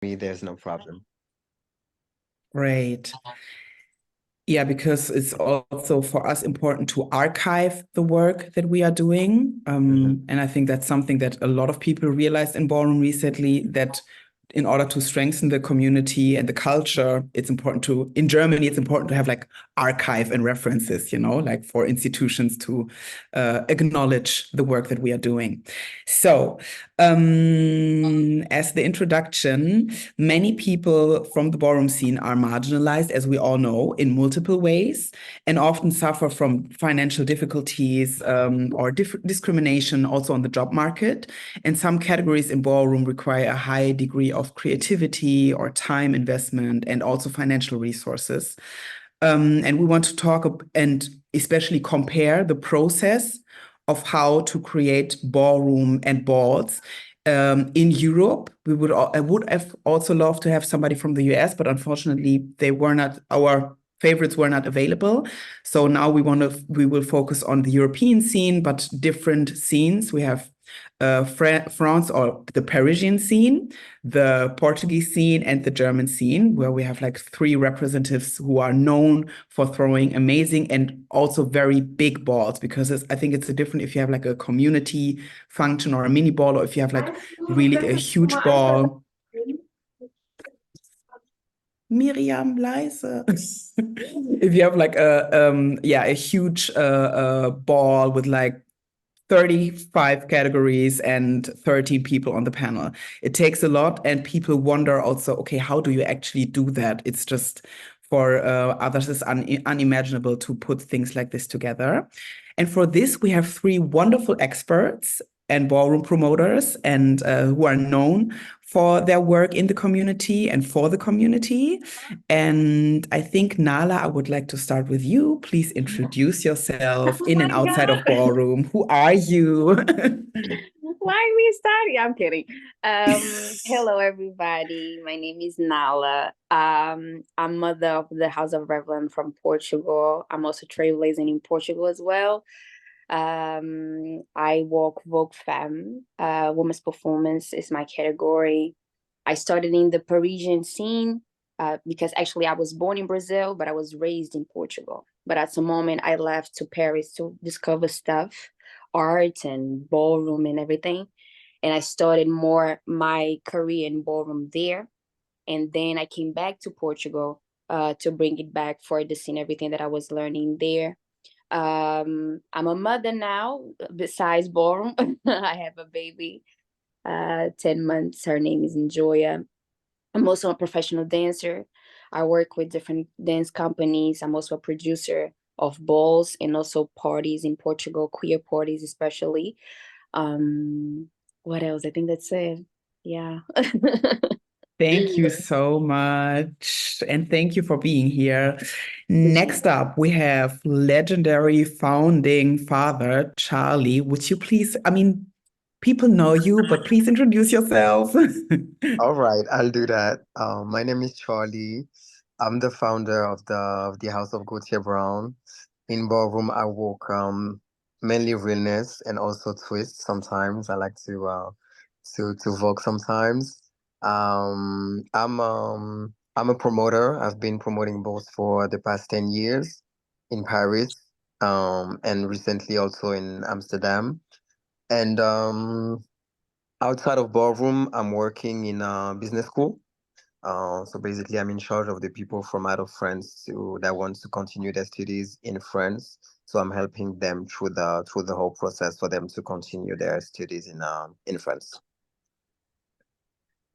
me, there's no problem. Great. Yeah, because it's also for us important to archive the work that we are doing. Mhm. And I think that's something that a lot of people realized in Ballroom recently, that in order to strengthen the community and the culture, it's important to, in Germany, it's important to have like archive and references, like for institutions to acknowledge the work that we are doing. So, as the introduction, many people from the ballroom scene are marginalized, as we all know, in multiple ways, and often suffer from financial difficulties or discrimination also on the job market. And some categories in ballroom require a high degree of creativity or time investment and also financial resources. And we want to talk and especially compare the process of how to create ballroom and balls in Europe. I would have also loved to have somebody from the US, but unfortunately, our favorites were not available. So now we will focus on the European scene, but different scenes. We have France, or the Parisian scene, the Portuguese scene, and the German scene, where we have like three representatives who are known for throwing amazing and also very big balls. Because I think it's a different if you have like a community function or a mini ball, or if you have like really a huge ball. Miriam, leise. If you have like a huge ball with like 35 categories and 13 people on the panel. It takes a lot, and people wonder also, okay, how do you actually do that? It's just for others, it's unimaginable to put things like this together. And for this, we have three wonderful experts and ballroom promoters, and who are known for their work in the community and for the community. And I think, Nala, I would like to start with you. Please introduce yourself Oh in my and outside of God. ballroom. Who are you? Why are we starting? I'm kidding. Hello everybody. My name is Nala. I'm mother of the House of Revlon from Portugal. I'm also trailblazing in Portugal as well. I work Vogue Femme. Women's performance is my category. I started in the Parisian scene because actually I was born in Brazil, but I was raised in Portugal. But at some moment I left to Paris to discover stuff, art and ballroom and everything. And I started more my career in ballroom there. And then I came back to Portugal to bring it back for the scene, everything that I was learning there. I'm a mother now, besides ballroom. I have a baby, 10 months. Her name is Enjoya. I'm also a professional dancer. I work with different dance companies. I'm also a producer of balls and also parties in Portugal, queer parties especially. Um, what else? I think that's it. Yeah. Thank you so much. And thank you for being here. Next up, we have legendary founding father, Charlie. Would you please, I mean, people know you, but please introduce yourself. All right, I'll do that. My name is Charlie. I'm the founder of the House of Gaultier-Brown. In ballroom, I work mainly realness and also twist. Sometimes I like to vogue sometimes. I'm a promoter. I've been promoting balls for the past 10 years in Paris, and recently also in Amsterdam. And outside of ballroom, I'm working in a business school. So basically, I'm in charge of the people from out of France that want to continue their studies in France. So I'm helping them through the whole process for them to continue their studies in France.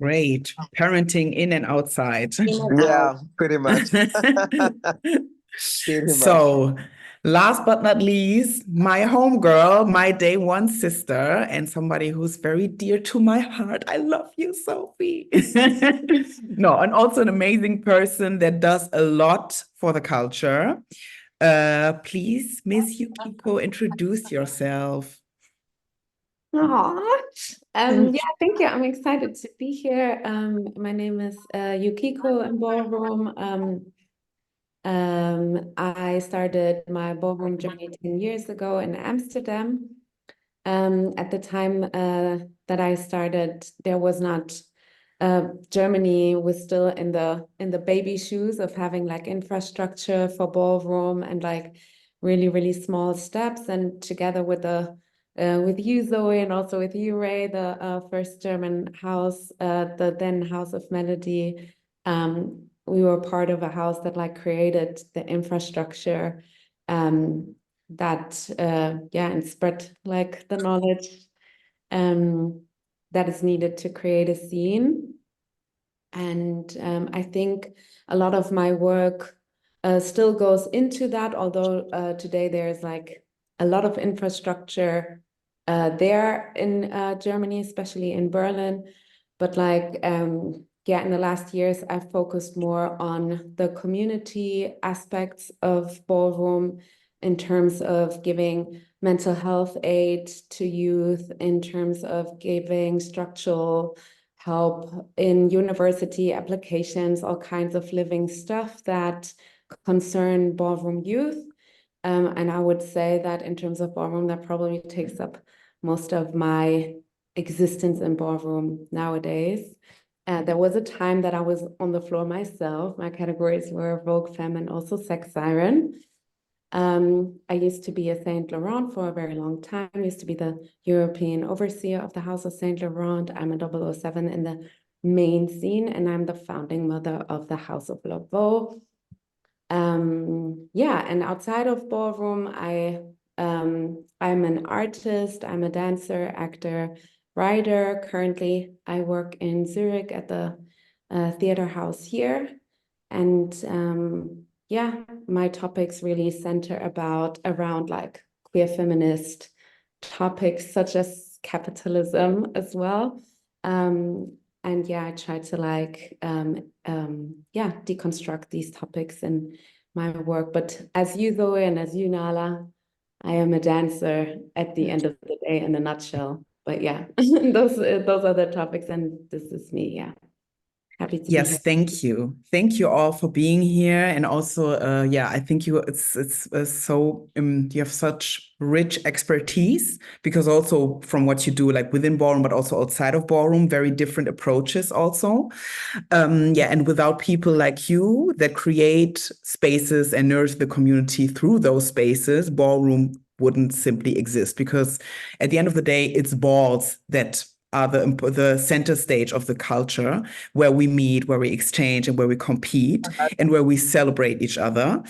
Great. Parenting in and outside. In and out. Yeah, pretty much. Pretty much. So, last but not least, my homegirl, my day one sister, and somebody who's very dear to my heart. I love you, Sophie. No, and also an amazing person that does a lot for the culture. Please, Miss Yukiko, introduce yourself. Aw. Yeah, thank you. I'm excited to be here. My name is Yukiko in ballroom. I started my ballroom journey 10 years ago in Amsterdam. At the time that I started, there was not Germany was still in the baby shoes of having like infrastructure for ballroom and like really, really small steps. And together with you, Zoe, and also with you, Ray, the first German house, the then House of Melody, we were part of a house that like created the infrastructure that and spread like the knowledge that is needed to create a scene. And I think a lot of my work still goes into that, although today there's like a lot of infrastructure there in Germany, especially in Berlin. But like, in the last years, I've focused more on the community aspects of ballroom in terms of giving mental health aid to youth, in terms of giving structural help in university applications, all kinds of living stuff that concern ballroom youth. And I would say that in terms of ballroom, that probably takes up most of my existence in ballroom nowadays. There was a time that I was on the floor myself. My categories were Vogue, Femme, and also Sex Siren. I used to be a Saint Laurent for a very long time. I used to be the European overseer of the House of Saint Laurent. I'm a 007 in the main scene, and I'm the founding mother of the House of Laveaux. And outside of ballroom, I'm an artist, I'm a dancer, actor, writer. Currently, I work in Zurich at the theater house here. And my topics really center around like queer feminist topics such as capitalism as well. I try to like deconstruct these topics in my work. But as you, Zoe, and as you, Nala, I am a dancer at the end of the day in a nutshell. But yeah, those are the topics, and this is me. Yeah. Happy to be Yes, here. thank you. Thank you all for being here. And also, I think you have such rich expertise, because also from what you do, like within ballroom, but also outside of ballroom, very different approaches also. And without people like you that create spaces and nourish the community through those spaces, ballroom wouldn't simply exist, because at the end of the day, it's balls that are the center stage of the culture, where we meet, where we exchange, and where we compete, and where we celebrate each other.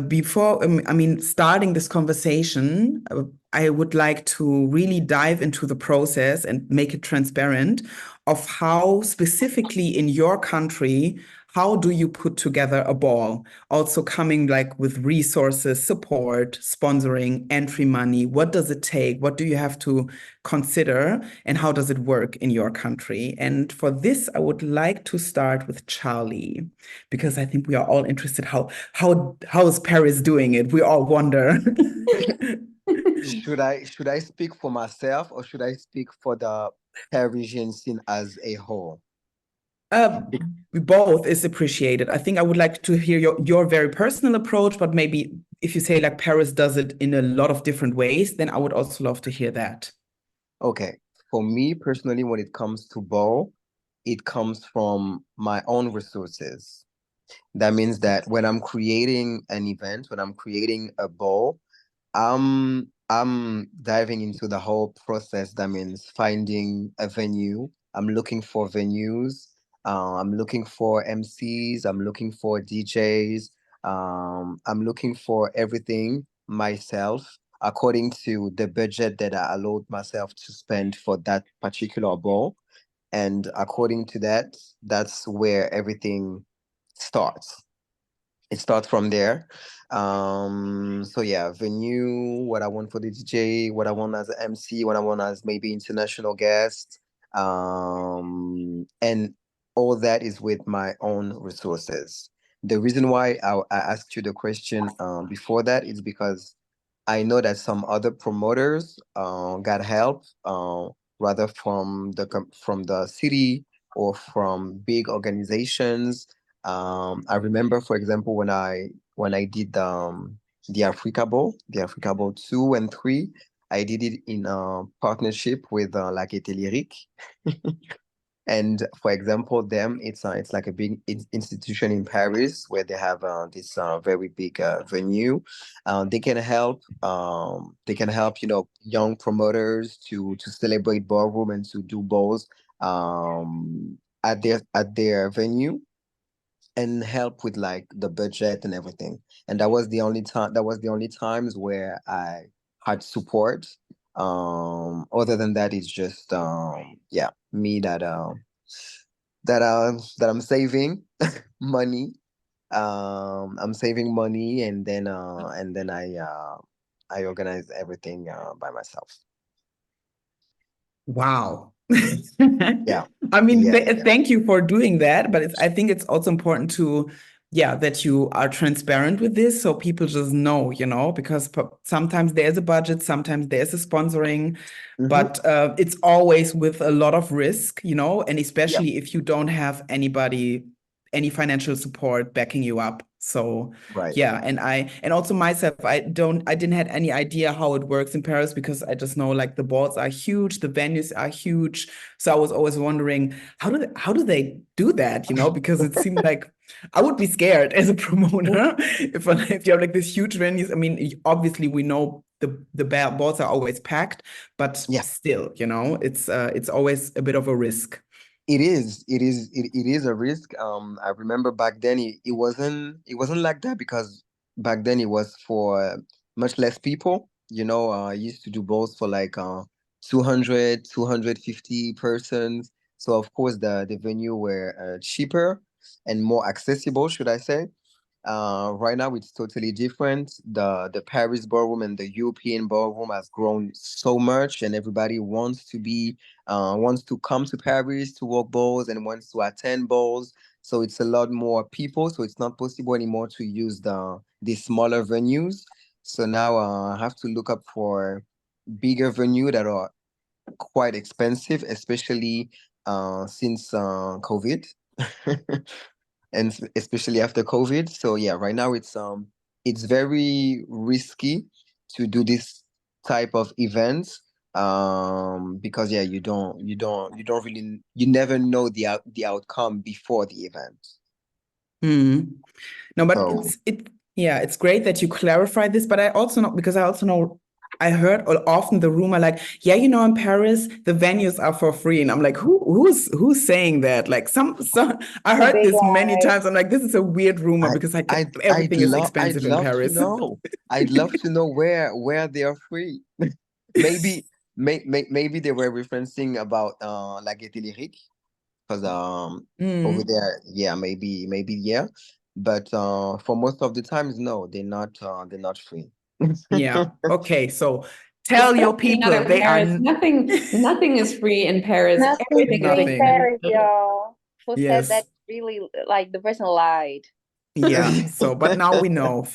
Before, starting this conversation, I would like to really dive into the process and make it transparent of how specifically in your country, how do you put together a ball? Also coming like with resources, support, sponsoring, entry money. What does it take? What do you have to consider? And how does it work in your country? And for this, I would like to start with Charlie, because I think we are all interested how is Paris doing it? We all wonder. Should I speak for myself, or should I speak for the Parisian scene as a whole? Both is appreciated. I think I would like to hear your very personal approach, but maybe if you say like Paris does it in a lot of different ways, then I would also love to hear that. Okay. For me personally, when it comes to ball, it comes from my own resources. That means that when I'm creating an event, when I'm creating a ball, I'm diving into the whole process. That means finding a venue. I'm looking for venues. I'm looking for MCs. I'm looking for DJs. I'm looking for everything myself according to the budget that I allowed myself to spend for that particular ball. And according to that, that's where everything starts. It starts from there. So yeah, venue, what I want for the DJ, what I want as an MC, what I want as maybe international guest, and all that is with my own resources. The reason why I asked you the question before that is because I know that some other promoters got help rather from the city or from big organizations. I remember, for example, when I did the Africa Bowl 2 and 3. I did it in a partnership with like And for example, them it's like a big institution in Paris where they have this very big venue. They can help young promoters to celebrate ballroom and to do balls at their venue and help with like the budget and everything. And that was the only times where I had support. Other than that, it's just yeah, me that I'm saving money. I'm saving money and then I organize everything by myself. Wow. Yeah. I mean, Yeah, th yeah. thank you for doing that, but I think it's also important to, yeah, that you are transparent with this so people just know, because sometimes there's a budget, sometimes there's a sponsoring, Mm-hmm. but it's always with a lot of risk, and Yeah, especially if you don't have any financial support backing you up. So right. yeah, and also myself, I didn't had any idea how it works in Paris because I just know like the balls are huge, the venues are huge. So I was always wondering how do they do that, because it seemed like I would be scared as a promoter if you have like this huge venues. I mean, obviously we know the balls are always packed, but Yeah. still, it's always a bit of a risk. It is a risk. I remember back then it wasn't like that because back then it was for much less people. I used to do balls for like 250 persons. So of course the venue were cheaper and more accessible, should I say. Right now it's totally different. The Paris ballroom and the European ballroom has grown so much, and everybody wants to come to Paris to walk balls and wants to attend balls. So it's a lot more people. So it's not possible anymore to use the smaller venues. So now I have to look up for bigger venue that are quite expensive, especially since COVID. And especially after COVID. So yeah, right now it's very risky to do this type of events because yeah, you don't really you never know the outcome before the event. Hmm. No, but So yeah, it's great that you clarify this, but I also know because I also know I heard often the rumor like, yeah, in Paris the venues are for free, and I'm like, who's saying that? Like some I A heard big this many lie. times. I'm like, this is a weird rumor I because like I'd everything is love I'd expensive in love to Paris. know. I'd love to know where they are free. Maybe maybe they were referencing about La Gaîté Lyrique because over Mm, there, yeah, maybe yeah, but for most of the times, no, they're not free. yeah. Okay, so tell your Especially not people in they are Paris. Nothing is free in Paris. Nothing Everything is free in nothing. Paris, expensive. y'all. Who said Yes. that? Really, like the person lied. Yeah. So, but now we know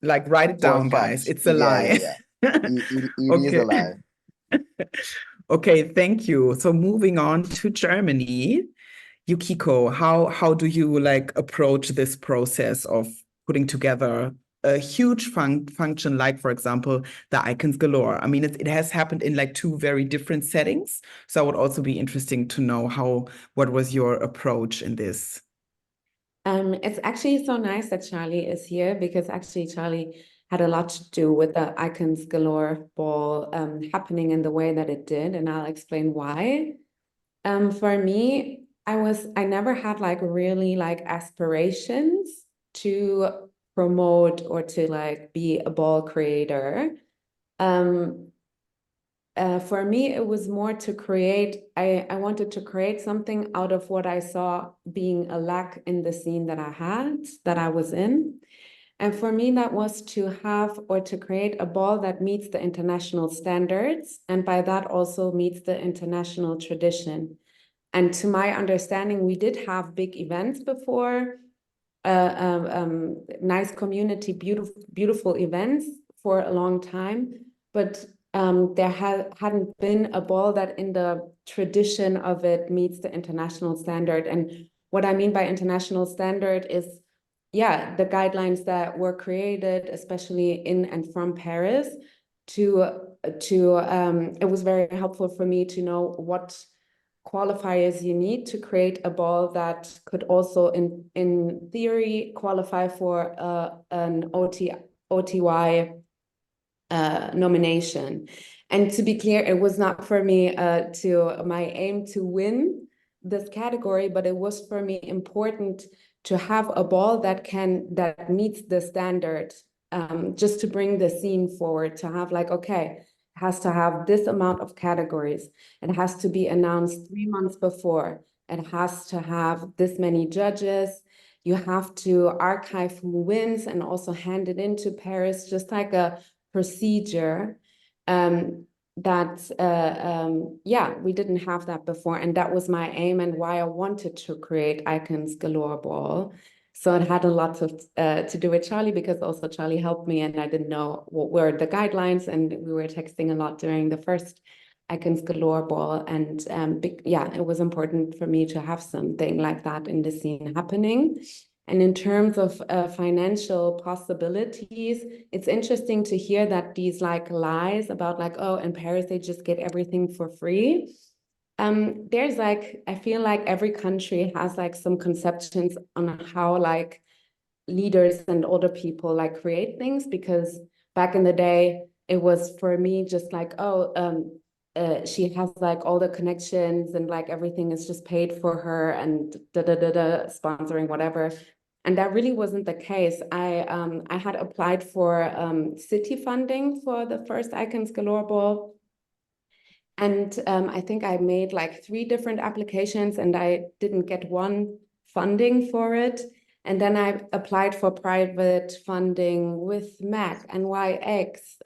like write it For a down, guys. fact, It's a yeah, yeah, lie. yeah. It is a Okay. lie. Okay, thank you. So moving on to Germany, Yukiko, how do you like approach this process of putting together a huge function like, for example, the Icons Galore? I mean, it has happened in like two very different settings. So it would also be interesting to know what was your approach in this? It's actually so nice that Charlie is here because actually Charlie had a lot to do with the Icons Galore ball happening in the way that it did, and I'll explain why. For me, I never had like really like aspirations to promote or to like be a ball creator. Um, for me, it was more to create, I wanted to create something out of what I saw being a lack in the scene that I was in. And for me, that was to have or to create a ball that meets the international standards, and by that also meets the international tradition. And to my understanding, we did have big events before, nice community, beautiful events for a long time, but there hadn't been a ball that in the tradition of it meets the international standard. And what I mean by international standard is, yeah, the guidelines that were created, especially in and from Paris, it was very helpful for me to know what qualifiers you need to create a ball that could also in theory qualify for an OTY nomination. And to be clear, it was not for me to my aim to win this category, but it was for me important to have a ball that meets the standard, just to bring the scene forward, to have like, okay, it has to have this amount of categories. It has to be announced 3 months before. It has to have this many judges. You have to archive who wins and also hand it into Paris, just like a procedure we didn't have that before. And that was my aim and why I wanted to create Icons Galore Ball. So it had a lot to do with Charlie, because also Charlie helped me and I didn't know what were the guidelines, and we were texting a lot during the first Icons Galore Ball. And it was important for me to have something like that in the scene happening. And in terms of financial possibilities, it's interesting to hear that these like lies about like, oh, in Paris, they just get everything for free. There's like, I feel like every country has like some conceptions on how like leaders and older people like create things, because back in the day, it was for me just like, she has like all the connections and like everything is just paid for her and sponsoring whatever. And that really wasn't the case. I had applied for city funding for the first Icons Galore Ball. And I think I made like 3 different applications and I didn't get one funding for it. And then I applied for private funding with MAC, NYX,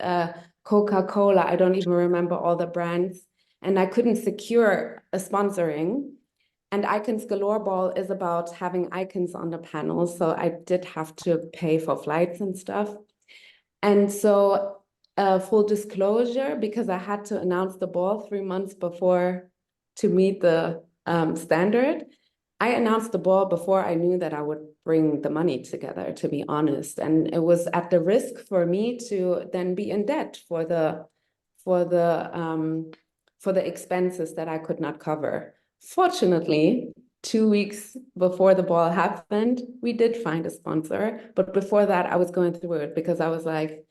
Coca-Cola. I don't even remember all the brands. And I couldn't secure a sponsoring. And Icons Galore Ball is about having icons on the panel. So I did have to pay for flights and stuff. And so full disclosure, because I had to announce the ball 3 months before to meet the standard, I announced the ball before I knew that I would bring the money together, to be honest. And it was at the risk for me to then be in debt for the expenses that I could not cover. Fortunately, 2 weeks before the ball happened, we did find a sponsor. But before that, I was going through it because I was like,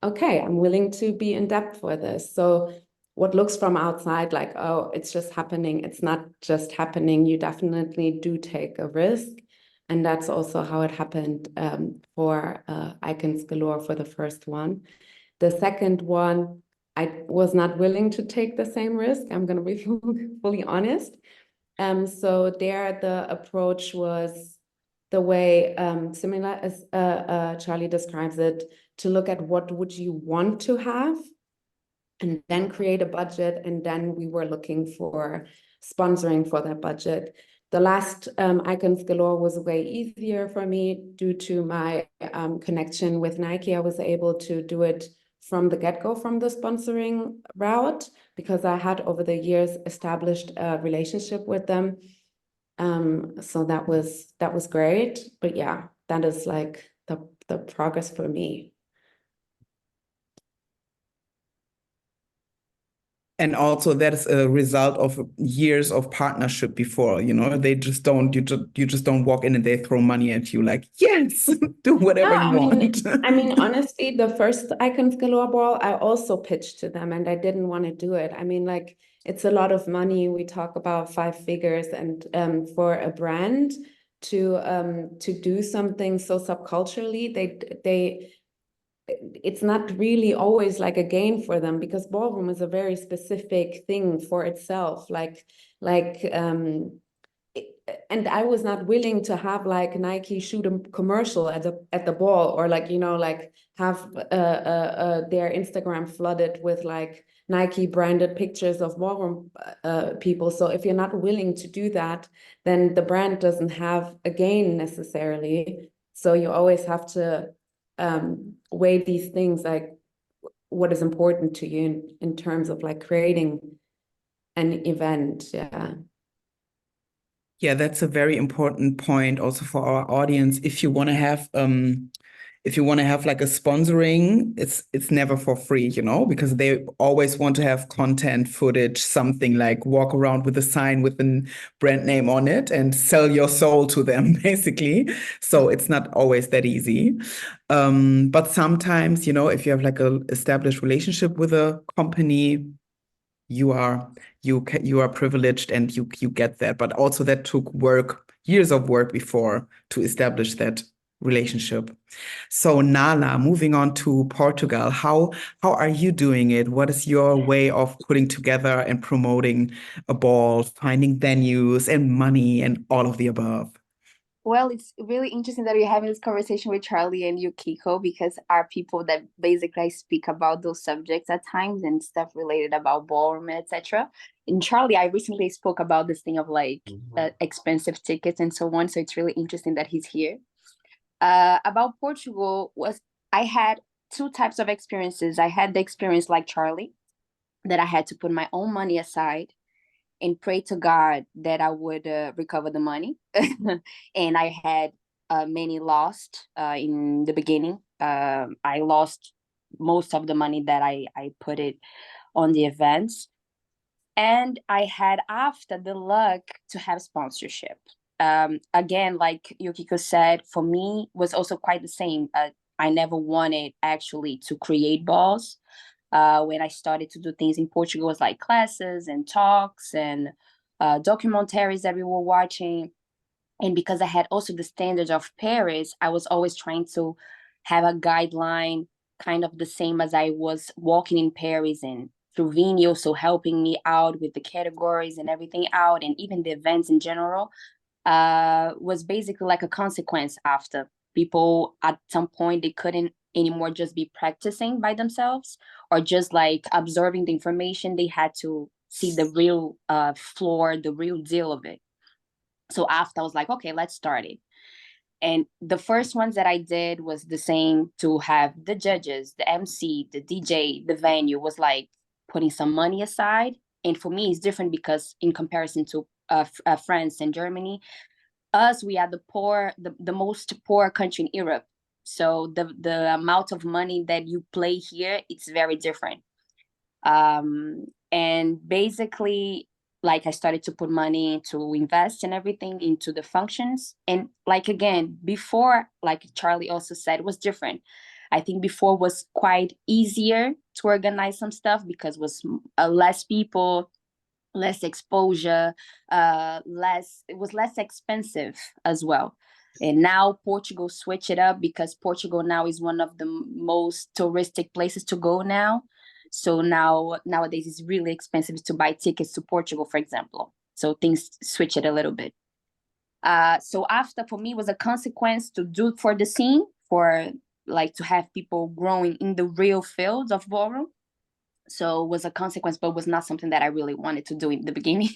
okay, I'm willing to be in debt for this. So what looks from outside like, oh, it's just happening. It's not just happening. You definitely do take a risk. And that's also how it happened for Icons Galore for the first one. The second one, I was not willing to take the same risk. I'm going to be fully honest. So there, the approach was the way similar as Charlie describes it, to look at what would you want to have and then create a budget. And then we were looking for sponsoring for that budget. The last Icons Galore was way easier for me due to my connection with Nike. I was able to do it from the get-go, from the sponsoring route, because I had over the years established a relationship with them. So that was great. But yeah, that is like the progress for me. And also that is a result of years of partnership before, they just don't, you just don't walk in and they throw money at you like, yes, do whatever you want. I mean, honestly, the first Icons Galore Ball, I also pitched to them and I didn't want to do it. I mean, like, it's a lot of money. We talk about 5 figures, and for a brand to do something so subculturally, it's not really always like a gain for them, because ballroom is a very specific thing for itself. And I was not willing to have like Nike shoot a commercial at the ball, or like, like have their Instagram flooded with like Nike branded pictures of ballroom people. So if you're not willing to do that, then the brand doesn't have a gain necessarily. So you always have to weigh these things, like what is important to you in terms of like creating an event. Yeah, that's a very important point also for our audience. If you want to have if you want to have like a sponsoring, it's never for free, you know, because they always want to have content footage, something like walk around with a sign with a brand name on it and sell your soul to them, basically. So it's not always that easy. But sometimes, you know, if you have like a established relationship with a company, you are privileged and you get that. But also that took years of work before to establish that relationship. So Nala, moving on to Portugal, how are you doing it? What is your way of putting together and promoting a ball, finding venues and money and all of the above? Well, it's really interesting that we're having this conversation with Charlie and Yukiko, because our people that basically speak about those subjects at times and stuff related about ballroom, etc. And Charlie, I recently spoke about this thing of like expensive tickets and so on. So it's really interesting that he's here. About Portugal I had two types of experiences. I had the experience like Charlie, that I had to put my own money aside and pray to God that I would recover the money. And I had many lost in the beginning. I lost most of the money that I put it on the events. And I had after the luck to have sponsorship. Again, like Yukiko said, for me was also quite the same. I never wanted actually to create balls. When I started to do things in Portugal, it was like classes and talks and documentaries that we were watching. And because I had also the standards of Paris, I was always trying to have a guideline kind of the same as I was walking in Paris, and through Vini, so helping me out with the categories and everything out, and even the events in general, was basically like a consequence after. People at some point, they couldn't anymore just be practicing by themselves or just like absorbing the information. They had to see the real floor, the real deal of it. So after, I was like, okay, let's start it. And the first ones that I did was the same, to have the judges, the MC, the DJ, the venue, was like putting some money aside. And for me, it's different because in comparison to France and Germany, we are the most poor country in Europe. So the amount of money that you play here, it's very different. And basically, like, I started to put money to invest and everything into the functions. And like, again, before, like Charlie also said, it was different. I think before was quite easier to organize some stuff because it was less people, less exposure, it was less expensive as well. And now Portugal switch it up, because Portugal now is one of the most touristic places to go now. So nowadays it's really expensive to buy tickets to Portugal, for example. So things switch it a little bit. So after, for me, was a consequence to do for the scene, for like to have people growing in the real field of ballroom. So it was a consequence, but was not something that I really wanted to do in the beginning.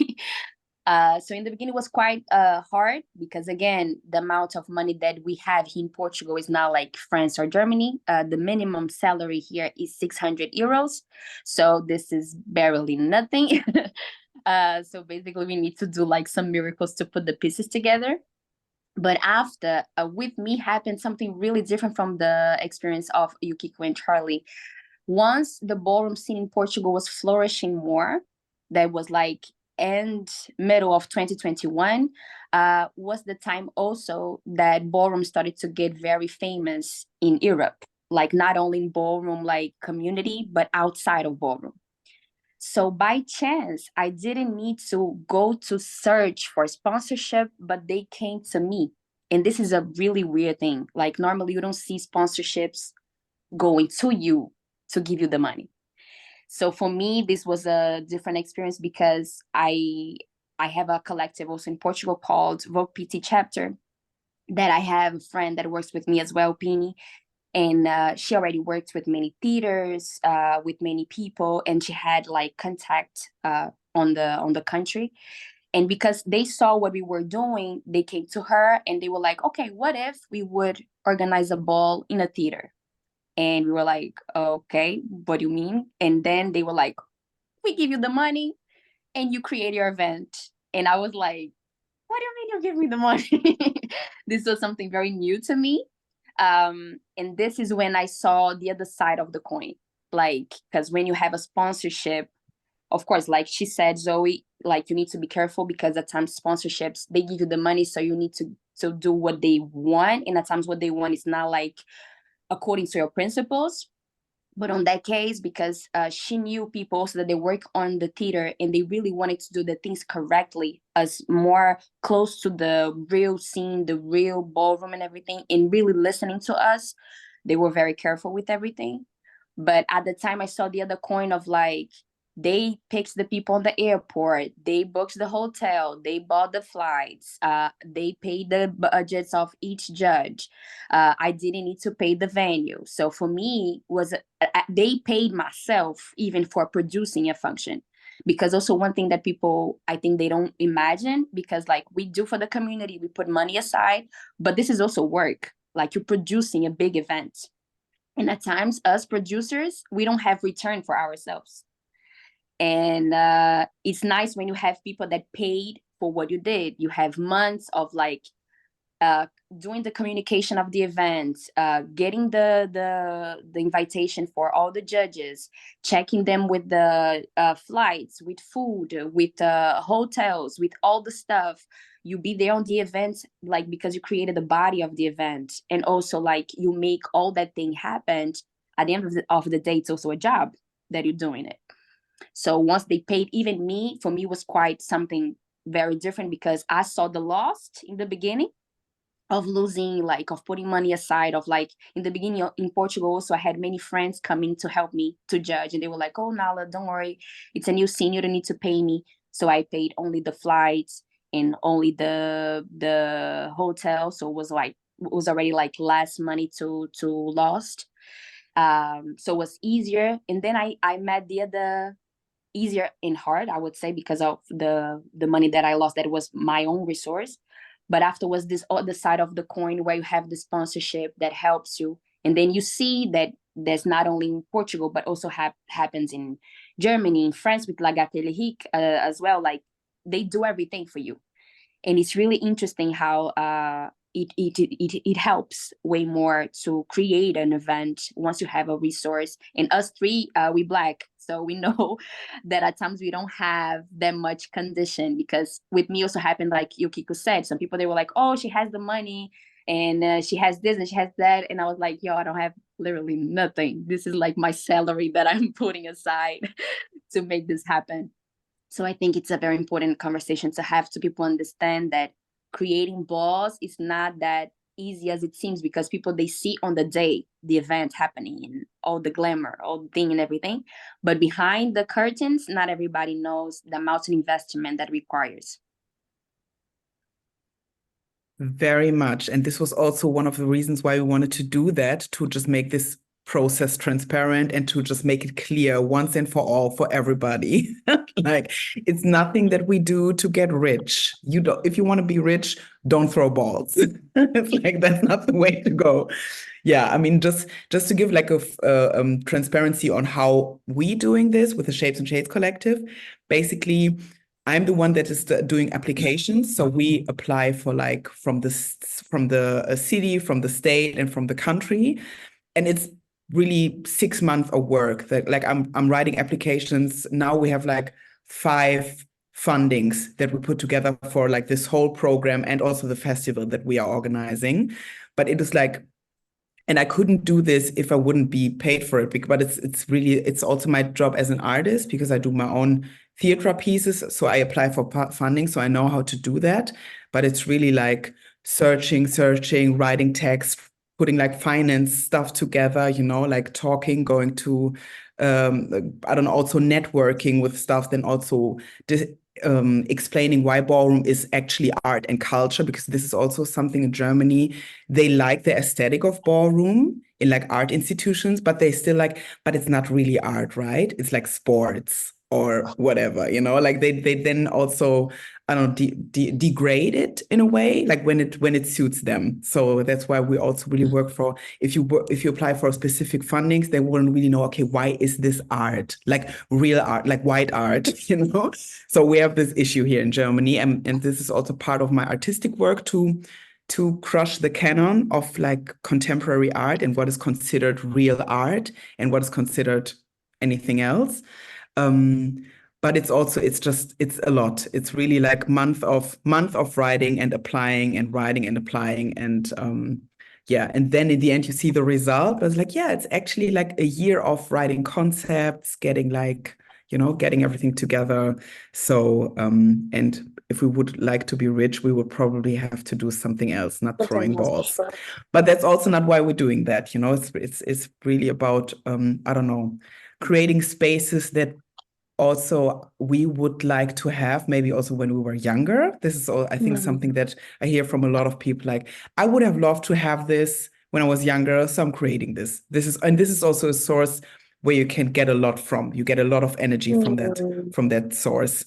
So in the beginning, it was quite hard because, again, the amount of money that we have here in Portugal is not like France or Germany. The minimum salary here is 600 euros. So this is barely nothing. So basically, we need to do like some miracles to put the pieces together. But after, with me, happened something really different from the experience of Yukiko and Charlie. Once the ballroom scene in Portugal was flourishing more, that was like middle of 2021, was the time also that ballroom started to get very famous in Europe, like not only in ballroom like community, but outside of ballroom. So by chance, I didn't need to go to search for sponsorship, but they came to me. And this is a really weird thing. Like, normally you don't see sponsorships going to you to give you the money. So for me, this was a different experience because I have a collective also in Portugal called Vogu.ed Chapter, that I have a friend that works with me as well, Pini. And she already worked with many theaters, with many people, and she had like contact on the country. And because they saw what we were doing, they came to her and they were like, okay, what if we would organize a ball in a theater? And we were like, okay, what do you mean? And then they were like, we give you the money and you create your event. And I was like, what do you mean you give me the money? This was something very new to me. And this is when I saw the other side of the coin. Like, because when you have a sponsorship, of course, like she said, Zoe, like you need to be careful because at times sponsorships, they give you the money, so you need to do what they want. And at times what they want is not like according to your principles. But on that case, because she knew people so that they work on the theater and they really wanted to do the things correctly, as more close to the real scene, the real ballroom and everything, and really listening to us, they were very careful with everything. But at the time I saw the other coin of like, they picked the people in the airport, they booked the hotel, they bought the flights, they paid the budgets of each judge. I didn't need to pay the venue. So for me, they paid myself even for producing a function. Because also one thing that people, I think they don't imagine, because like we do for the community, we put money aside, but this is also work. Like you're producing a big event. And at times, us producers, we don't have return for ourselves. And it's nice when you have people that paid for what you did. You have months of like doing the communication of the event, getting the invitation for all the judges, checking them with the flights, with food, with hotels, with all the stuff. You be there on the event, like because you created the body of the event, and also like you make all that thing happen. At the end of the day, it's also a job that you're doing it. So once they paid, even me, for me was quite something very different, because I saw the loss in the beginning of losing, like of putting money aside, of like in the beginning in Portugal. So I had many friends coming to help me to judge, and they were like, "Oh, Nala, don't worry, it's a new scene, you don't need to pay me." So I paid only the flights and only the hotel. So it was already like less money to lost. So it was easier. And then I met the other, easier and hard, I would say, because of the money that I lost, that was my own resource. But afterwards, this other side of the coin where you have the sponsorship that helps you. And then you see that there's not only in Portugal, but also happens in Germany, in France with La Gaultier-Brown as well. Like they do everything for you. And it's really interesting how it helps way more to create an event once you have a resource. And us three, we Black, so we know that at times we don't have that much condition. Because with me also happened, like Yukiko said, some people, they were like, "Oh, she has the money and she has this and she has that," and I was like, "Yo, I don't have literally nothing. This is like my salary that I'm putting aside to make this happen." So I think it's a very important conversation to have, to people understand that creating balls is not that easy as it seems, because people, they see on the day the event happening and all the glamour, all the thing and everything. But behind the curtains, not everybody knows the amount of investment that requires. Very much. And this was also one of the reasons why we wanted to do that, to just make this process transparent and to just make it clear once and for all for everybody. Like, it's nothing that we do to get rich. You don't, if you want to be rich, don't throw balls. It's like, that's not the way to go. Yeah, I mean, just to give like a transparency on how we doing this with the Shapes and Shades collective. Basically, I'm the one that is doing applications. So we apply for like from the city, from the state, and from the country, and it's really 6 months of work. That like I'm writing applications now. We have like 5 fundings that we put together for like this whole program and also the festival that we are organizing. But it is like, and I couldn't do this if I wouldn't be paid for it. But it's also my job as an artist, because I do my own theater pieces. So I apply for funding, so I know how to do that. But it's really like searching, writing text, putting like finance stuff together, like talking, going to, I don't know, also networking with stuff, then also explaining why ballroom is actually art and culture, because this is also something in Germany. They like the aesthetic of ballroom in like art institutions, but they still like, but it's not really art, right? It's like sports or whatever, like they then also, I don't know, degrade it in a way, like when it suits them. So that's why we also really work for, if you apply for specific fundings, they wouldn't really know, okay, why is this art, like real art, like white art, So we have this issue here in Germany, and this is also part of my artistic work to to crush the canon of like contemporary art and what is considered real art and what is considered anything else. But it's also, it's a lot. It's really like month of writing and applying and writing and applying. And yeah, and then in the end you see the result. I was like, yeah, it's actually like a year of writing concepts, getting like, getting everything together. So, and if we would like to be rich, we would probably have to do something else, not throwing balls. But that's also not why we're doing that. It's really about, I don't know, creating spaces that also we would like to have, maybe also when we were younger. This is all, I think, something that I hear from a lot of people, like, I would have loved to have this when I was younger, so I'm creating this. This is also a source where you can get a lot from. You get a lot of energy from that source.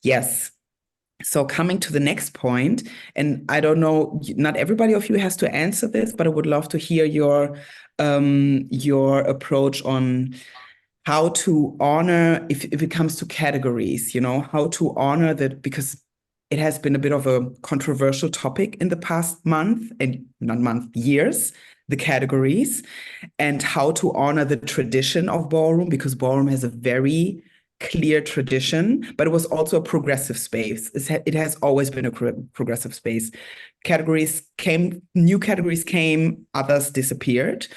Yes. So coming to the next point, and I don't know, not everybody of you has to answer this, but I would love to hear your approach on how to honor, if it comes to categories, how to honor that, because it has been a bit of a controversial topic in the past month, and not month, years, the categories, and how to honor the tradition of ballroom, because ballroom has a very clear tradition, but it was also a progressive space. It has always been a progressive space. New categories came, others disappeared.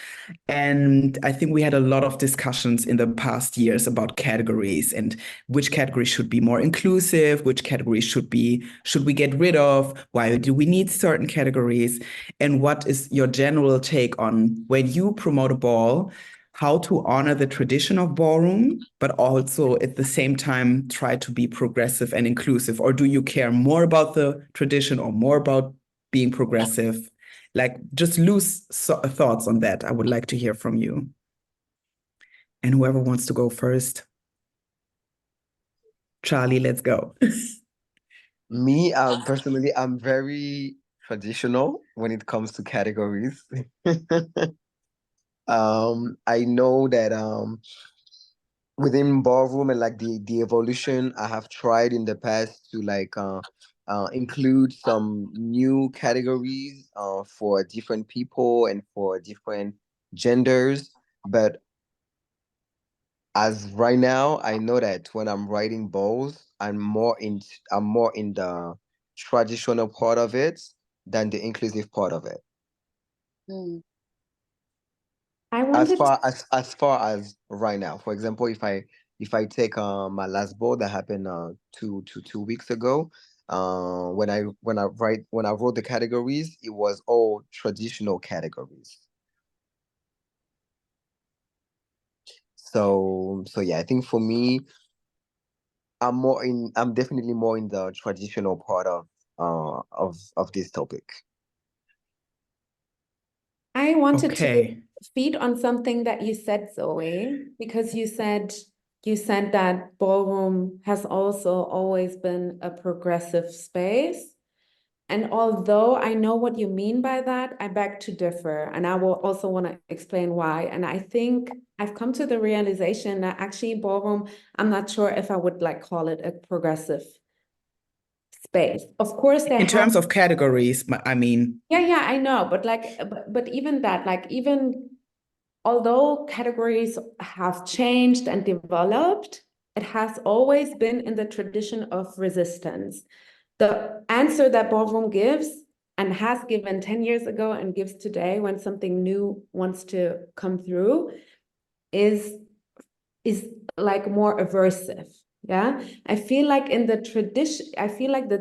And I think we had a lot of discussions in the past years about categories and which categories should be more inclusive, which categories should we get rid of? Why do we need certain categories? And what is your general take on, when you promote a ball, how to honor the tradition of ballroom, but also at the same time try to be progressive and inclusive? Or do you care more about the tradition or more about being progressive? Like, just loose thoughts on that. I would like to hear from you. And whoever wants to go first. Charlie, let's go. Me, personally, I'm very traditional when it comes to categories. I know that within ballroom and like the evolution, I have tried in the past to like include some new categories for different people and for different genders. But as right now, I know that when I'm writing balls, I'm more in the traditional part of it than the inclusive part of it. Mm. I As wanted far as right now, for example, if I take my last ball that happened 2 weeks ago, when I wrote the categories, it was all traditional categories. So yeah, I think for me, I'm definitely more in the traditional part of this topic. I wanted to Okay. feed on something that you said, Zoe, because you said that ballroom has also always been a progressive space. And although I know what you mean by that, I beg to differ. And I will also want to explain why. And I think I've come to the realization that actually ballroom, I'm not sure if I would like call it a progressive space. Of course, they In have terms of categories, I mean, yeah, I know, but like, but even that, like, even although categories have changed and developed, it has always been in the tradition of resistance. The answer that ballroom gives and has given 10 years ago and gives today when something new wants to come through is like more aversive. Yeah, I feel like the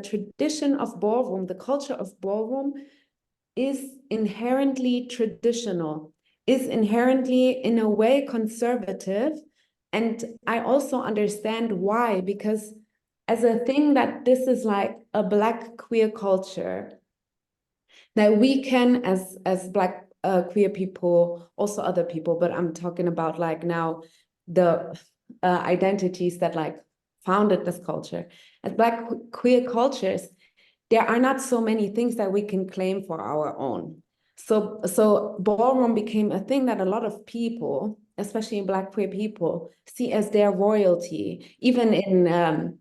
tradition of ballroom, the culture of ballroom is inherently traditional, is inherently in a way conservative. And I also understand why, because as a thing that this is like a Black queer culture, that we can, as Black queer people, also other people, but I'm talking about like now the identities that like founded this culture. As Black queer cultures, there are not so many things that we can claim for our own. So ballroom became a thing that a lot of people, especially Black queer people, see as their royalty. Even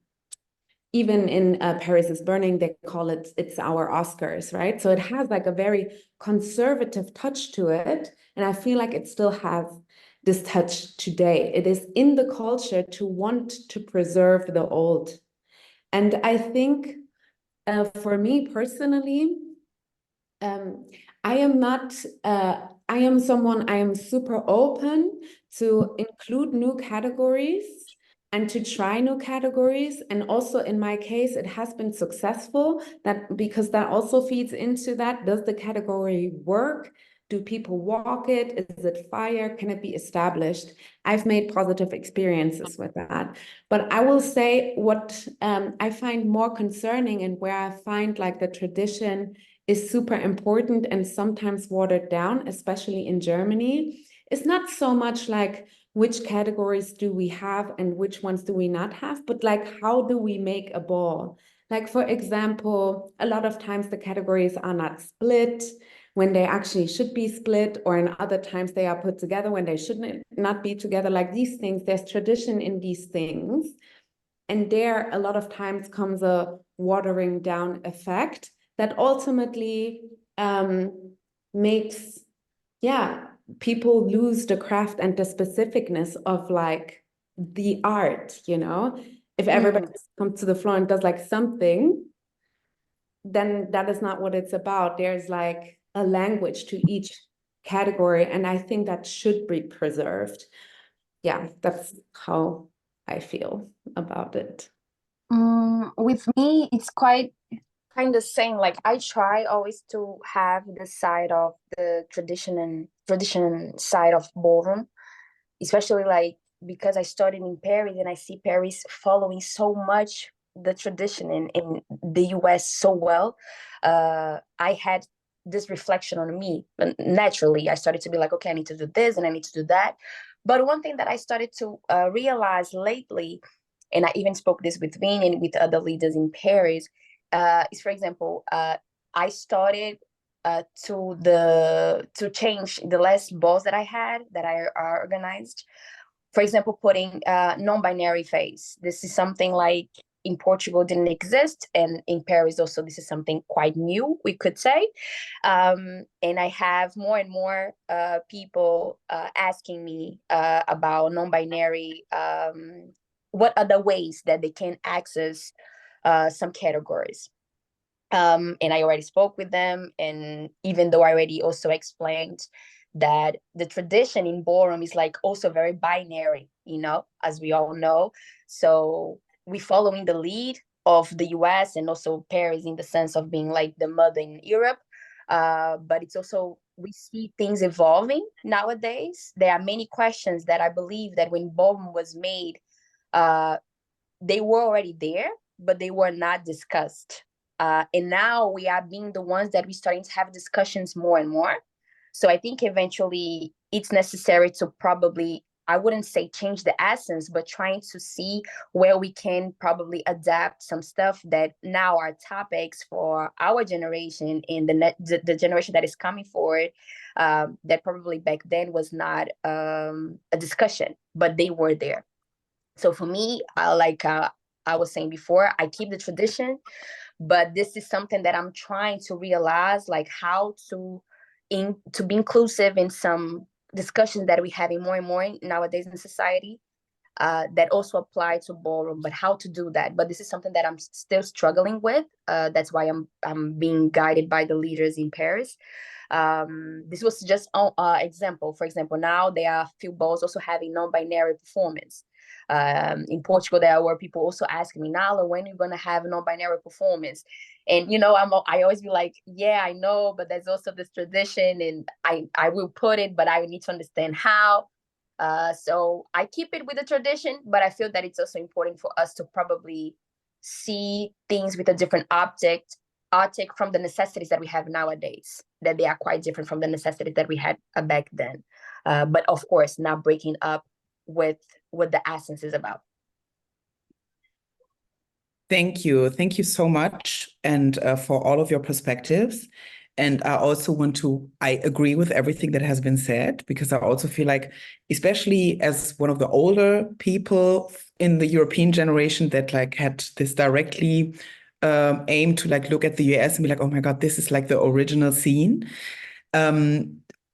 even in Paris is Burning, they call it, it's our Oscars, right? So it has like a very conservative touch to it. And I feel like it still has this touch today. It is in the culture to want to preserve the old. And I think for me personally, I am not, I am super open to include new categories and to try new categories. And also in my case, it has been successful because that also feeds into that. Does the category work? Do people walk it? Is it fire? Can it be established? I've made positive experiences with that. But I will say what I find more concerning and where I find like the tradition is super important and sometimes watered down, especially in Germany, is not so much like which categories do we have and which ones do we not have, but like how do we make a ball? Like, for example, a lot of times the categories are not split when they actually should be split, or in other times they are put together when they should not be together. Like these things, there's tradition in these things. And there, a lot of times comes a watering down effect that ultimately makes, people lose the craft and the specificness of like the art, you know? If everybody comes to the floor and does like something, then that is not what it's about. There's like a language to each category, and I think that should be preserved. Yeah, that's how I feel about it. With me, it's quite kind of same. Like I try always to have the side of the tradition side of ballroom, especially like because I started in Paris and I see Paris following so much the tradition in the US so well. I had this reflection on me. And naturally, I started to be like, okay, I need to do this and I need to do that. But one thing that I started to realize lately, and I even spoke this with Vin and with other leaders in Paris, is, for example, I started to change the last balls that I had that I organized. For example, putting non-binary face. This is something like in Portugal didn't exist, and in Paris also this is something quite new, we could say. And I have more and more people asking me about non-binary, what other ways that they can access some categories. And I already spoke with them, and even though I already also explained that the tradition in ballroom is like also very binary, you know, as we all know. So we following the lead of the US and also Paris in the sense of being like the mother in Europe. But it's also, we see things evolving nowadays. There are many questions that I believe that when ballroom was made, they were already there, but they were not discussed. And now we are being the ones that we're starting to have discussions more and more. So I think eventually it's necessary to probably, I wouldn't say change the essence, but trying to see where we can probably adapt some stuff that now are topics for our generation and the generation that is coming forward, that probably back then was not a discussion, but they were there. So for me, I was saying before, I keep the tradition, but this is something that I'm trying to realize, like how to be inclusive in some discussions that we having more and more nowadays in society, that also apply to ballroom, but how to do that. But this is something that I'm still struggling with. That's why I'm being guided by the leaders in Paris. This was just an example. For example, now there are a few balls also having non-binary performance. In Portugal, there were people also asking me, Nala, when are you going to have a non-binary performance? And, you know, I always be like, yeah, I know, but there's also this tradition and I will put it, but I need to understand how. So I keep it with the tradition, but I feel that it's also important for us to probably see things with a different optic from the necessities that we have nowadays, that they are quite different from the necessities that we had back then. But of course, not breaking up with what the essence is about. Thank you. Thank you so much, and for all of your perspectives. And I also I agree with everything that has been said, because I also feel like, especially as one of the older people in the European generation that like had this directly aim to like look at the US and be like, oh my God, this is like the original scene.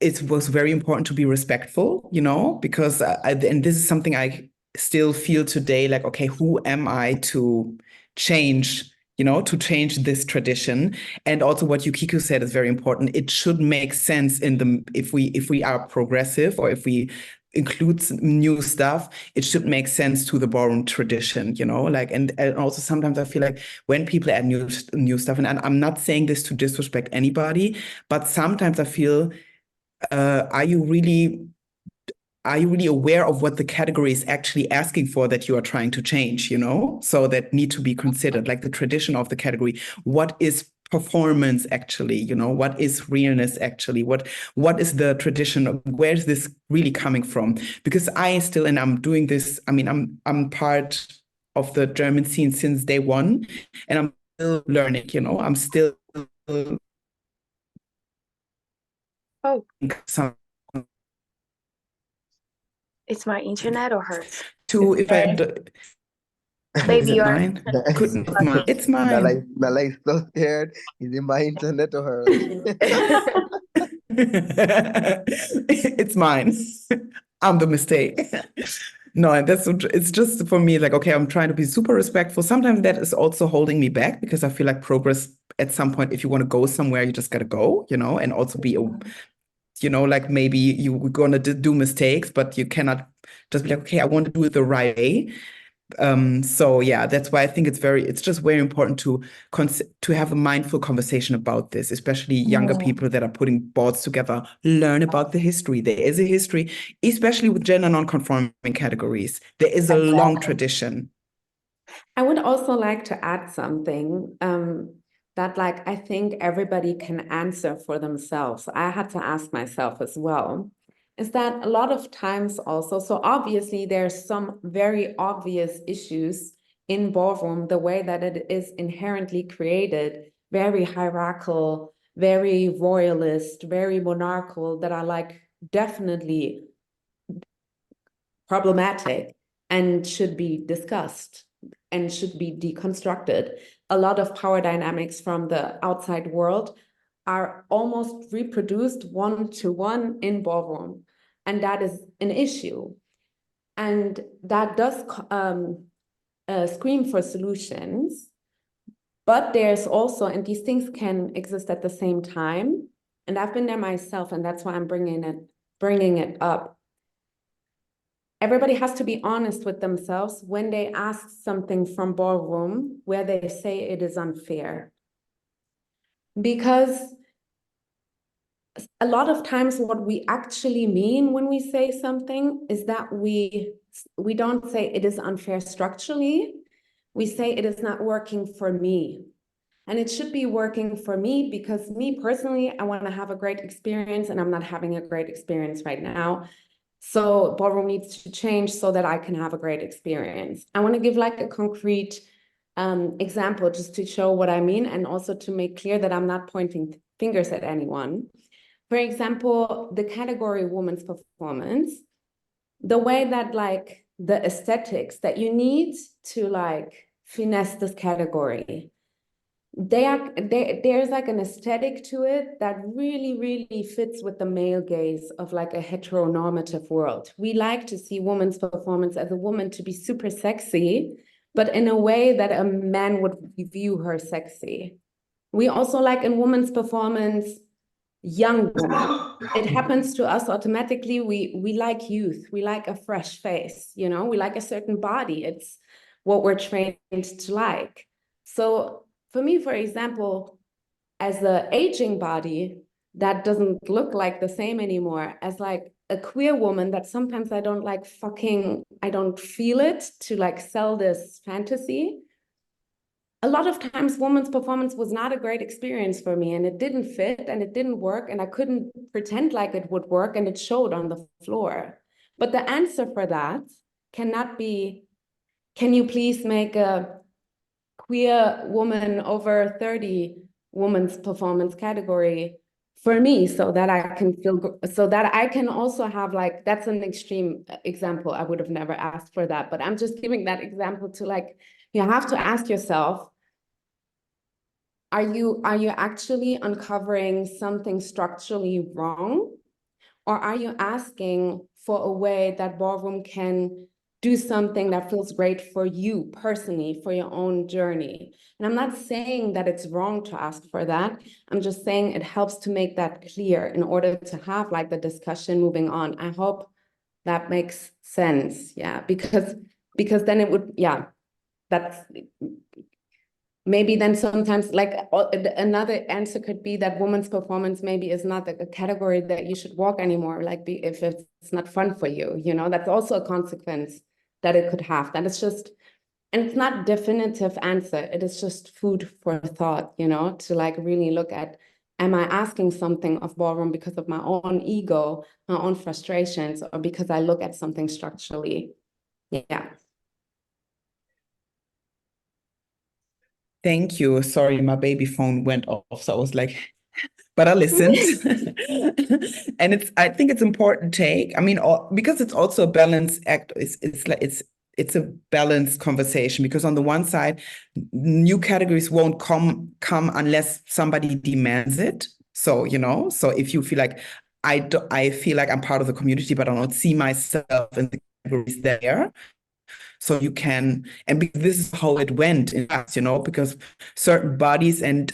It was very important to be respectful, you know, because and this is something I still feel today, like, okay, who am I to change, to change this tradition? And also what Yukiko said is very important. It should make sense if we are progressive, or if we include new stuff, it should make sense to the ballroom tradition, like, and also sometimes I feel like when people add new stuff, and I'm not saying this to disrespect anybody, but sometimes I feel, are you really aware of what the category is actually asking for that you are trying to change, so that need to be considered, like the tradition of the category. What is performance actually, what is realness actually, what is the tradition, where is this really coming from? Because and I'm doing this, I mean, I'm part of the German scene since day one, and I'm still learning, I'm still some It's my internet or hers? to if I Baby, is it your mine? It's mine. It's mine. Bella is so scared. Is it my internet or hers? It's mine. I'm the mistake. No, and it's just for me, like, okay, I'm trying to be super respectful. Sometimes that is also holding me back, because I feel like progress at some point, if you want to go somewhere, you just got to go, and also be, like maybe you're going to do mistakes, but you cannot just be like, okay, I want to do it the right way. So yeah, that's why I think it's just very important to have a mindful conversation about this, especially younger people that are putting boards together, learn about the history. There is a history, especially with gender non-conforming categories. There is a long tradition. I would also like to add something that, like, I think everybody can answer for themselves. I had to ask myself as well. Is that a lot of times also, so obviously there's some very obvious issues in ballroom, the way that it is inherently created, very hierarchical, very royalist, very monarchical, that are like definitely problematic and should be discussed and should be deconstructed. A lot of power dynamics from the outside world are almost reproduced one-to-one in ballroom. And that is an issue. And that does scream for solutions. But there's also, and these things can exist at the same time. And I've been there myself, and that's why I'm bringing it up. Everybody has to be honest with themselves when they ask something from ballroom where they say it is unfair. Because a lot of times what we actually mean when we say something is that we don't say it is unfair structurally. We say it is not working for me. And it should be working for me, because me personally, I want to have a great experience, and I'm not having a great experience right now. So ballroom needs to change so that I can have a great experience. I want to give like a concrete example just to show what I mean, and also to make clear that I'm not pointing fingers at anyone. For example, the category women's performance, the way that like the aesthetics that you need to like finesse this category, there's like an aesthetic to it that really, really fits with the male gaze of like a heteronormative world. We like to see women's performance as a woman to be super sexy, but in a way that a man would view her sexy. We also like in women's performance, young women. It happens to us automatically. We like youth. We like a fresh face, we like a certain body. It's what we're trained to like. So for me, for example, as the aging body that doesn't look like the same anymore, as like a queer woman that sometimes I don't feel it to like sell this fantasy. A lot of times women's performance was not a great experience for me, and it didn't fit and it didn't work, and I couldn't pretend like it would work, and it showed on the floor. But the answer for that cannot be, can you please make a queer woman over 30 women's performance category for me, so that I can feel, so that I can also have like, that's an extreme example. I would have never asked for that, but I'm just giving that example to like, you have to ask yourself, are you actually uncovering something structurally wrong? Or are you asking for a way that ballroom can do something that feels great for you personally, for your own journey? And I'm not saying that it's wrong to ask for that. I'm just saying it helps to make that clear in order to have like the discussion moving on. I hope that makes sense. Yeah, because then it would, yeah, that's maybe then sometimes like another answer could be that women's performance maybe is not a category that you should walk anymore, like if it's not fun for you, you know, that's also a consequence that it could have. That is just, and it's not definitive answer, it is just food for thought, you know, to like really look at, am I asking something of ballroom because of my own ego, my own frustrations, or because I look at something structurally? Yeah. Thank you. Sorry, my baby phone went off, so I was like, but I listened. And I think it's important take. I mean, because it's also a balance act. It's a balanced conversation, because on the one side, new categories won't come unless somebody demands it. So, you know, so if you feel like I feel like I'm part of the community, but I don't see myself in the categories there. So you can, and this is how it went in the past, you know, because certain bodies and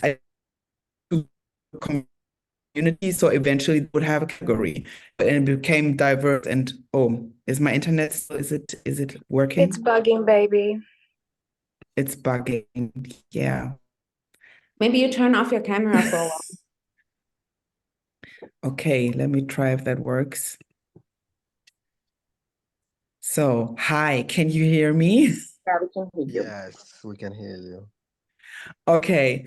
community, so eventually they would have a category, and it became diverse. And oh, is my internet still, is it working? It's bugging, baby. It's bugging. Yeah. Maybe you turn off your camera for a while. Okay, let me try if that works. So, hi, can you hear me? Yeah, we can hear you. Yes, we can hear you. Okay.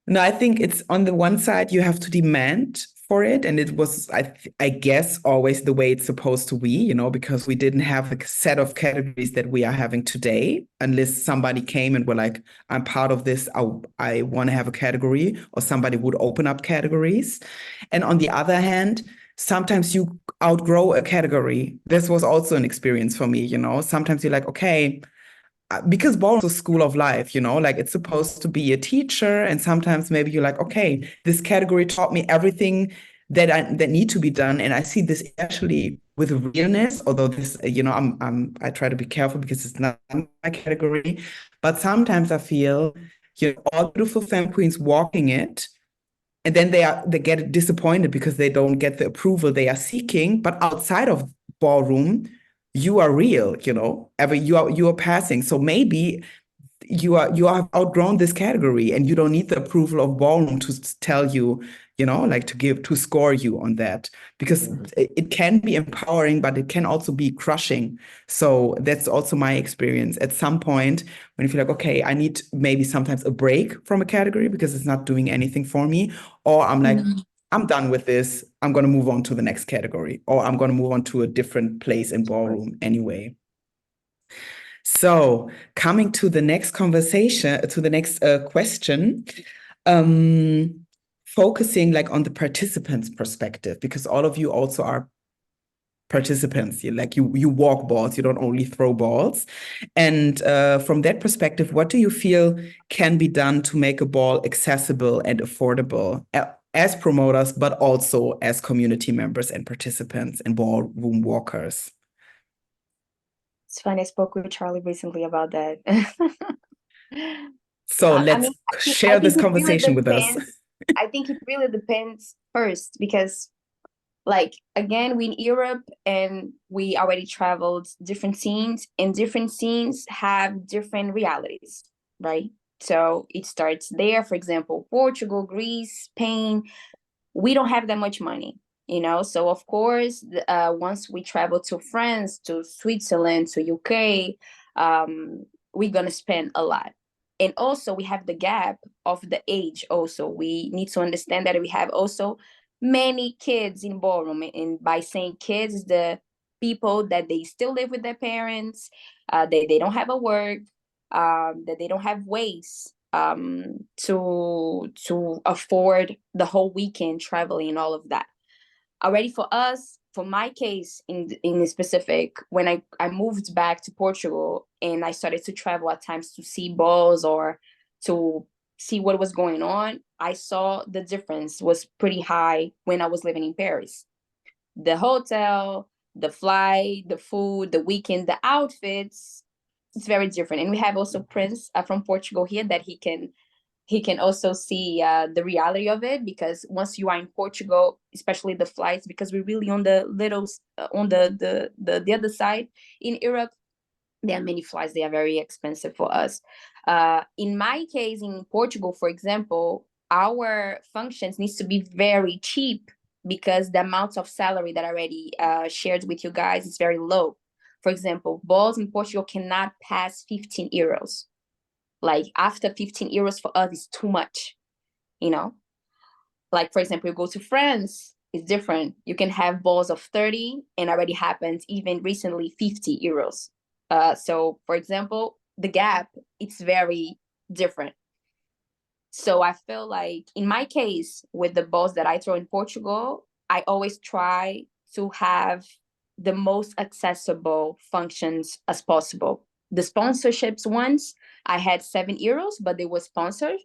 No, I think it's on the one side, you have to demand for it. And it was, I guess, always the way it's supposed to be, you know, because we didn't have a set of categories that we are having today, unless somebody came and were like, I'm part of this, I want to have a category, or somebody would open up categories. And on the other hand, sometimes you outgrow a category. This was also an experience for me, you know, sometimes you're like, okay, because ballroom is a school of life, you know, like it's supposed to be a teacher, and sometimes maybe you're like, okay, this category taught me everything that need to be done, and I see this actually with realness. Although this, you know, I try to be careful because it's not my category, but sometimes I feel, you know, all beautiful femme queens walking it, and then they get disappointed because they don't get the approval they are seeking. But outside of ballroom, you are real, you know, you are passing. So maybe you have outgrown this category, and you don't need the approval of ballroom to tell you, you know, like to score you on that, because it can be empowering, but it can also be crushing. So that's also my experience at some point, when you feel like, okay, I need maybe sometimes a break from a category because it's not doing anything for me, or I'm like, I'm done with this, I'm going to move on to the next category, or I'm going to move on to a different place in ballroom anyway. So, coming to the next conversation, to the next question, focusing like on the participants' perspective, because all of you also are participants. You walk balls, you don't only throw balls. And from that perspective, what do you feel can be done to make a ball accessible and affordable as promoters, but also as community members and participants and ballroom walkers? It's funny, I spoke with Charlie recently about that. So let's share this conversation with us. I think it really depends first, because like, again, we in Europe and we already traveled different scenes, and different scenes have different realities, right? So it starts there. For example, Portugal, Greece, Spain, we don't have that much money, you know? So of course, once we travel to France, to Switzerland, to UK, we're gonna spend a lot. And also we have the gap of the age also. We need to understand that we have also many kids in ballroom. And by saying kids, the people that they still live with their parents, they don't have a work, that they don't have ways to afford the whole weekend traveling and all of that. Already for us, for my case in specific, when I moved back to Portugal and I started to travel at times to see balls or to see what was going on, I saw the difference was pretty high when I was living in Paris. The hotel, the flight, the food, the weekend, the outfits, it's very different. And we have also Prince from Portugal here that he can also see the reality of it, because once you are in Portugal, especially the flights, because we're really on the little on the other side in Europe, there are many flights, they are very expensive for us. In my case, in Portugal, for example, our functions needs to be very cheap because the amount of salary that I already shared with you guys is very low. For example, balls in Portugal cannot pass 15 euros. Like after 15 euros for us is too much, you know? Like, for example, you go to France, it's different. You can have balls of 30 and already happened even recently 50 euros. So, for example, the gap, it's very different. So I feel like in my case, with the balls that I throw in Portugal, I always try to have the most accessible functions as possible. The sponsorships ones, I had 7 euros, but they were sponsored.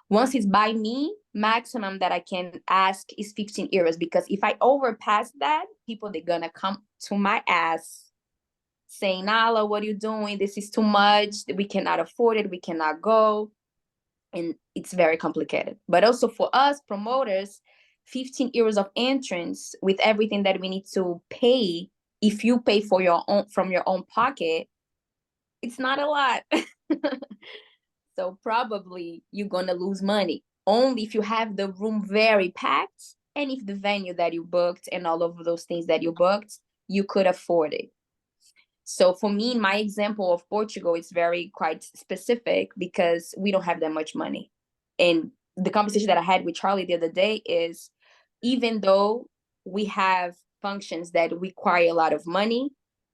Once it's by me, maximum that I can ask is 15 euros, because if I overpass that, people, they're gonna come to my ass saying, Nala, what are you doing? This is too much. We cannot afford it. We cannot go. And it's very complicated. But also for us promoters, 15 euros of entrance with everything that we need to pay, if you pay for your own from your own pocket, it's not a lot. So probably you're gonna lose money only if you have the room very packed, and if the venue that you booked and all of those things that you booked, you could afford it. So for me, my example of Portugal is very quite specific because we don't have that much money. And the conversation that I had with Charlie the other day is, even though we have functions that require a lot of money,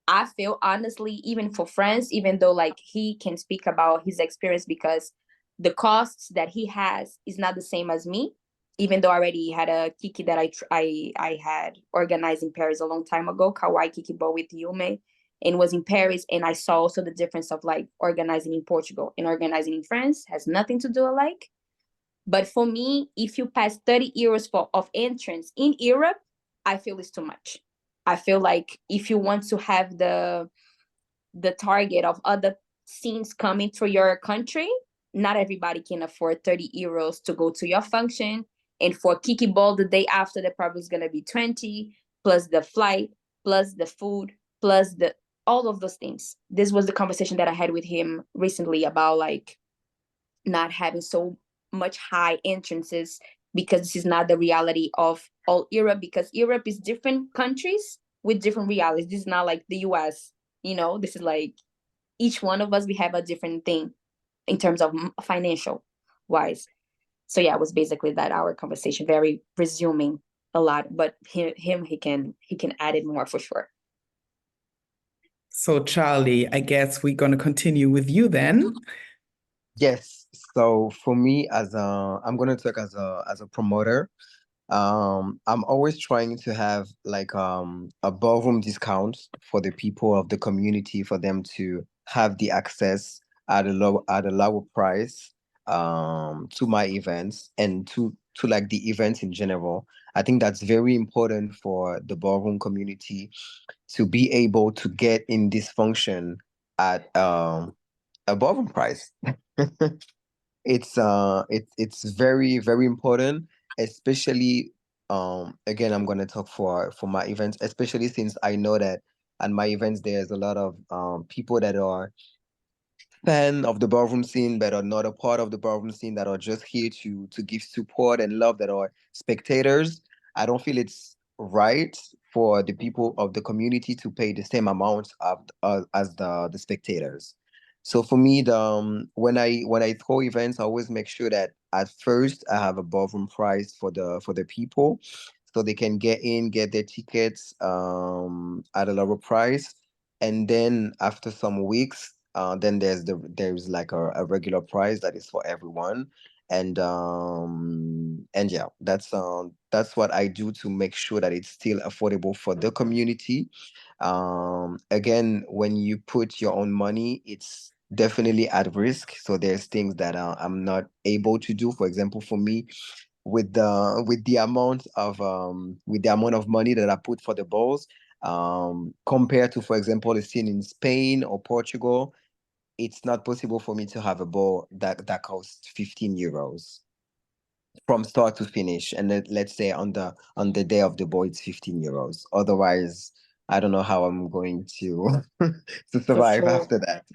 I feel honestly, even for France, even though like he can speak about his experience because the costs that he has is not the same as me, even though I already had a Kiki that I had organized in Paris a long time ago, Kawaii Kiki Ball with Yume, and was in Paris, and I saw also the difference of like organizing in Portugal and organizing in France has nothing to do alike. But for me, if you pass 30 euros of entrance in Europe, I feel it's too much. I feel like if you want to have the target of other scenes coming to your country, not everybody can afford 30 euros to go to your function. And for Kiki Ball, the day after, the probably is going to be 20, plus the flight, plus the food, plus all of those things. This was the conversation that I had with him recently about like not having so much high entrances, because this is not the reality of all Europe, because Europe is different countries with different realities. This is not like the US, this is like each one of us, we have a different thing in terms of financial wise. So yeah, it was basically that, our conversation, very presuming a lot, but he can add it more for sure. So Charlie, I guess we're going to continue with you then. Yes. So for me, I'm gonna talk as a promoter. I'm always trying to have like a ballroom discount for the people of the community, for them to have the access at a lower price to my events and to like the events in general. I think that's very important for the ballroom community to be able to get in this function at a ballroom price. It's very, very important, especially again, I'm gonna talk for my events, especially since I know that at my events there's a lot of people that are fan of the ballroom scene but are not a part of the ballroom scene, that are just here to give support and love, that are spectators. I don't feel it's right for the people of the community to pay the same amount of as the spectators. So for me, when I throw events, I always make sure that at first I have a ballroom price for the people, so they can get their tickets at a lower price, and then after some weeks, Then there's like a regular price that is for everyone. And yeah, that's what I do to make sure that it's still affordable for the community. Again, when you put your own money, it's definitely at risk. So there's things that I'm not able to do. For example, for me, with the amount of money that I put for the balls, compared to, for example, a scene in Spain or Portugal, it's not possible for me to have a ball that costs 15 euros from start to finish. And let's say on the day of the ball, it's 15 euros. Otherwise, I don't know how I'm going to to For survive sure. after that.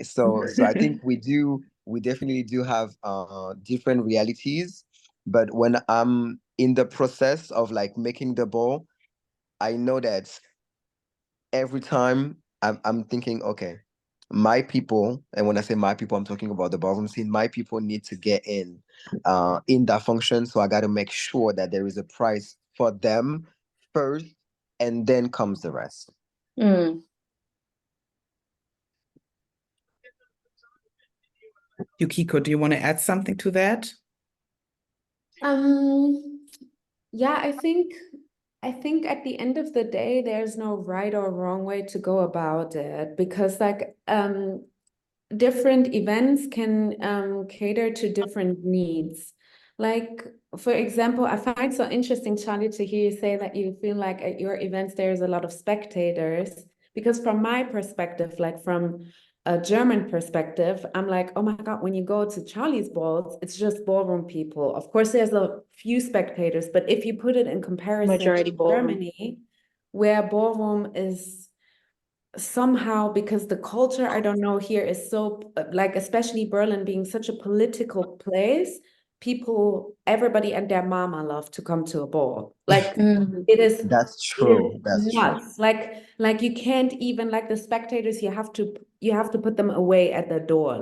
So I think we definitely do have different realities. But when I'm in the process of like making the ball, I know that every time I'm thinking, okay, my people, and when I say my people, I'm talking about the ballroom scene. My people need to get in that function. So I got to make sure that there is a price for them first, and then comes the rest. Mm. Yukiko, do you want to add something to that? Yeah, I think at the end of the day, there's no right or wrong way to go about it, because like different events can cater to different needs. Like, for example, I find so interesting, Charlie, to hear you say that you feel like at your events there's a lot of spectators, because from my perspective, like from a German perspective, I'm like, oh my God, when you go to Charlie's balls, it's just ballroom people. Of course, there's a few spectators, but if you put it in comparison Majority to ballroom. Germany, where ballroom is somehow, because the culture, I don't know, here is so like, especially Berlin being such a political place, everybody and their mama love to come to a ball. Like it is That's true. That's true. nuts. Like you can't even, like, the spectators, you have to put them away at the door.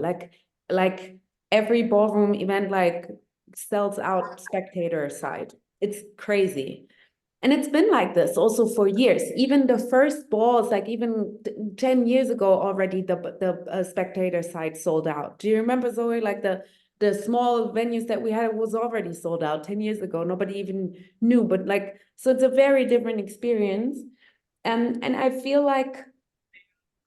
Like every ballroom event like sells out spectator side. It's crazy. And it's been like this also for years. Even the first balls, like even 10 years ago already, the spectator side sold out. Do you remember, Zoe? Like the small venues that we had was already sold out 10 years ago. Nobody even knew. But like, so it's a very different experience. And I feel like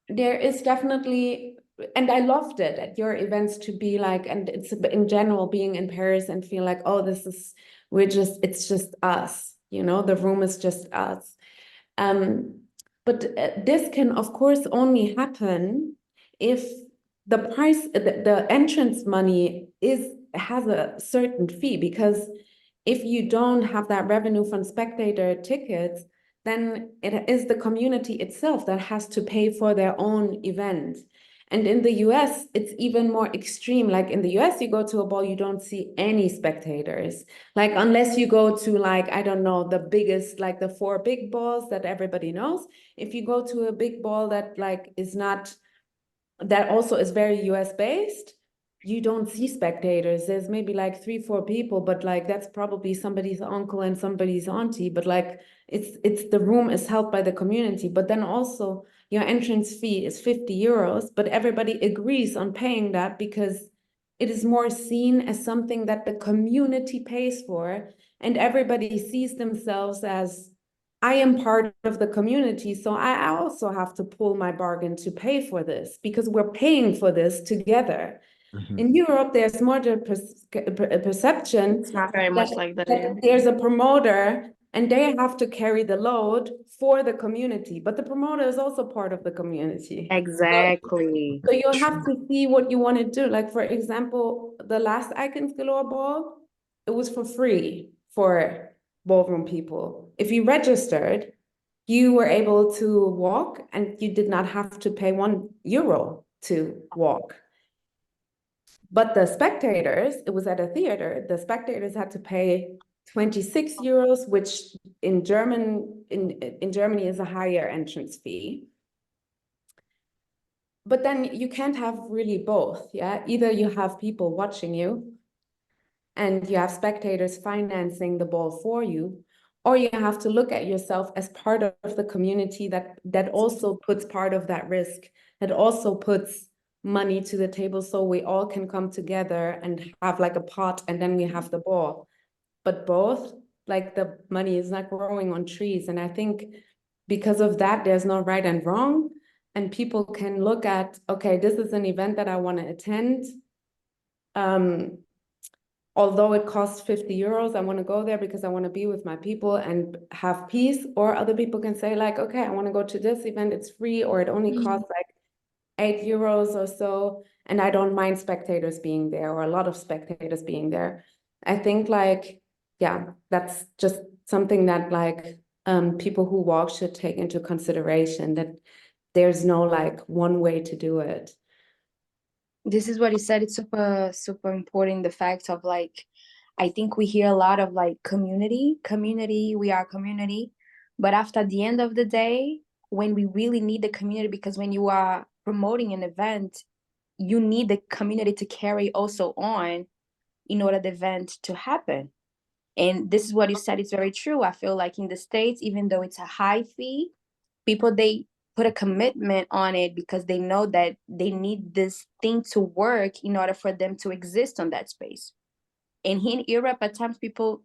there is definitely, and I loved it at your events to be like, and it's in general being in Paris and feel like, oh, it's just us, the room is just us. But this can, of course, only happen if the price, the entrance money has a certain fee, because if you don't have that revenue from spectator tickets, then it is the community itself that has to pay for their own event. And in the US, it's even more extreme. Like in the US, you go to a ball, you don't see any spectators. Like unless you go to, like, I don't know, the biggest, like the 4 big balls that everybody knows. If you go to a big ball that like is not, that also is very US based, you don't see spectators. There's maybe like 3-4 people, but like that's probably somebody's uncle and somebody's auntie. But like it's the room is held by the community. But then also your entrance fee is 50 euros, but everybody agrees on paying that because it is more seen as something that the community pays for, and everybody sees themselves as, I am part of the community, so I also have to pull my bargain to pay for this because we're paying for this together. In Europe, there's more the perception It's not very much like that. that there's a promoter and they have to carry the load for the community, but the promoter is also part of the community. Exactly. So you have to see what you want to do. Like, for example, the last Icons Galore ball, it was for free for ballroom people. If you registered, you were able to walk and you did not have to pay €1 to walk. But the spectators, it was at a theater, the spectators had to pay 26 euros, which in Germany is a higher entrance fee. But then you can't have really both, yeah? Either you have people watching you and you have spectators financing the ball for you, or you have to look at yourself as part of the community that also puts part of that risk that also puts money to the table so we all can come together and have like a pot, and then we have the ball. But both, like, the money is not growing on trees. And I think because of that, there's no right and wrong. And people can look at, okay, this is an event that I want to attend. Although it costs 50 euros, I want to go there because I want to be with my people and have peace. Or other people can say, like, okay, I want to go to this event, it's free, or it only costs like 8 euros or so, and I don't mind spectators being there, or a lot of spectators being there. I think, like, yeah, that's just something that, like, people who walk should take into consideration, that there's no like one way to do it. This is what you said. It's super, super important. The fact of, like, I think we hear a lot of like community, we are community. But after the end of the day, when we really need the community, because when you are promoting an event, you need the community to carry also on in order the event to happen. And this is what you said, it's very true. I feel like in the States, even though it's a high fee, people, they put a commitment on it because they know that they need this thing to work in order for them to exist on that space. And here in Europe, at times people,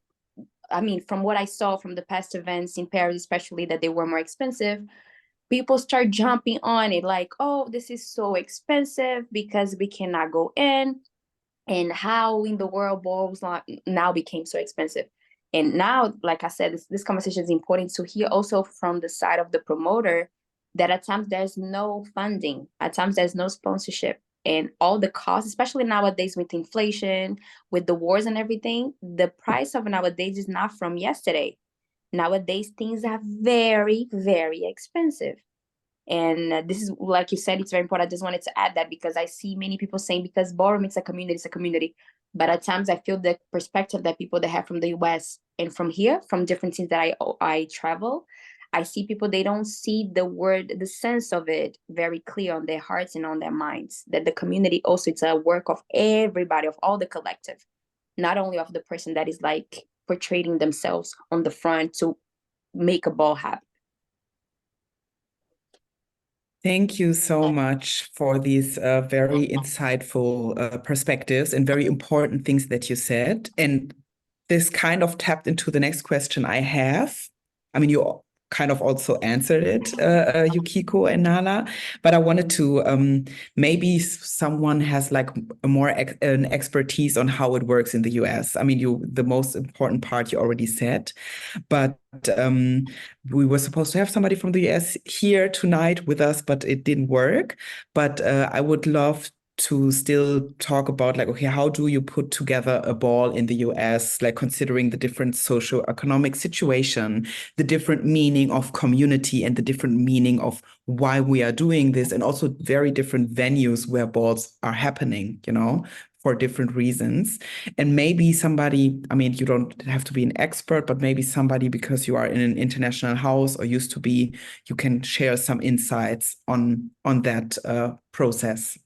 I mean, from what I saw from the past events in Paris, especially, that they were more expensive, people start jumping on it like, oh, this is so expensive because we cannot go in. And how in the world balls now became so expensive. And now, like I said, this conversation is important to hear also from the side of the promoter, that at times there's no funding, at times there's no sponsorship, and all the costs, especially nowadays with inflation, with the wars and everything, the price of nowadays is not from yesterday. Nowadays, things are very, very expensive. And this is, like you said, it's very important. I just wanted to add that because I see many people saying, because ballroom, it's a community, it's a community. But at times I feel the perspective that people that have from the US and from here, from different things that I travel, I see people, they don't see the sense of it very clear on their hearts and on their minds, that the community also, it's a work of everybody, of all the collective, not only of the person that is like portraying themselves on the front to make a ball happen. Thank you so much for these very insightful perspectives and very important things that you said. And this kind of tapped into the next question I have. I mean, you kind of also answered it, Yukiko and Nala, but I wanted to, maybe someone has like a more an expertise on how it works in the US. I mean, the most important part you already said, but we were supposed to have somebody from the US here tonight with us, but it didn't work. But I would love to still talk about, like, okay, how do you put together a ball in the US, like considering the different socio-economic situation, the different meaning of community, and the different meaning of why we are doing this, and also very different venues where balls are happening, for different reasons. And maybe somebody, I mean, you don't have to be an expert, but maybe somebody, because you are in an international house or used to be, you can share some insights on that process.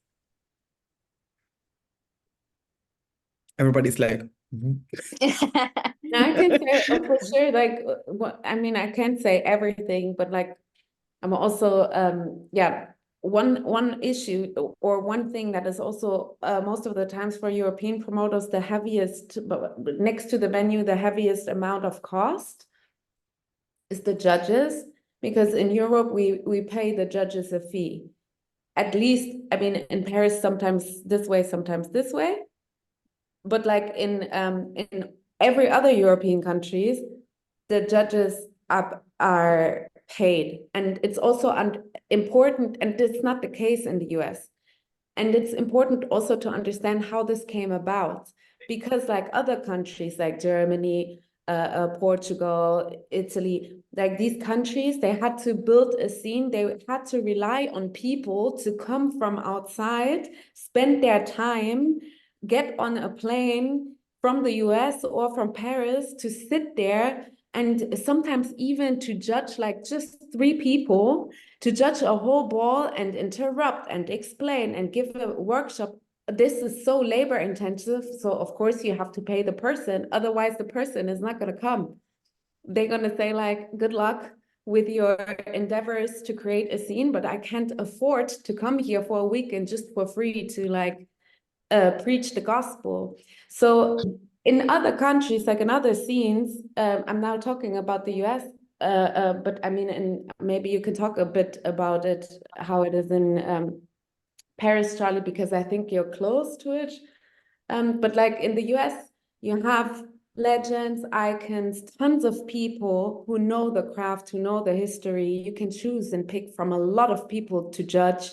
Everybody's like, I can say for sure, like, what I mean, I can't say everything, but like, I'm also one issue or one thing that is also most of the times for European promoters, the heaviest, next to the venue, the heaviest amount of cost is the judges, because in Europe we pay the judges a fee. At least, I mean, in Paris, sometimes this way, sometimes this way. But like in every other European countries, the judges are paid. And it's also important, and it's not the case in the US. And it's important also to understand how this came about, because like other countries like Germany, Portugal, Italy, like these countries, they had to build a scene. They had to rely on people to come from outside, spend their time, get on a plane from the US or from Paris to sit there, and sometimes even to judge like just 3 people, to judge a whole ball and interrupt and explain and give a workshop. This is so labor intensive. So of course you have to pay the person. Otherwise the person is not going to come. They're going to say like, good luck. with your endeavors to create a scene, but I can't afford to come here for a week and just for free to like preach the gospel. So in other countries, like in other scenes, I'm now talking about the US, but I mean, and maybe you can talk a bit about it, how it is in Paris, Charlie, because I think you're close to it. But like in the US, you have legends, icons, tons of people who know the craft, who know the history. You can choose and pick from a lot of people to judge.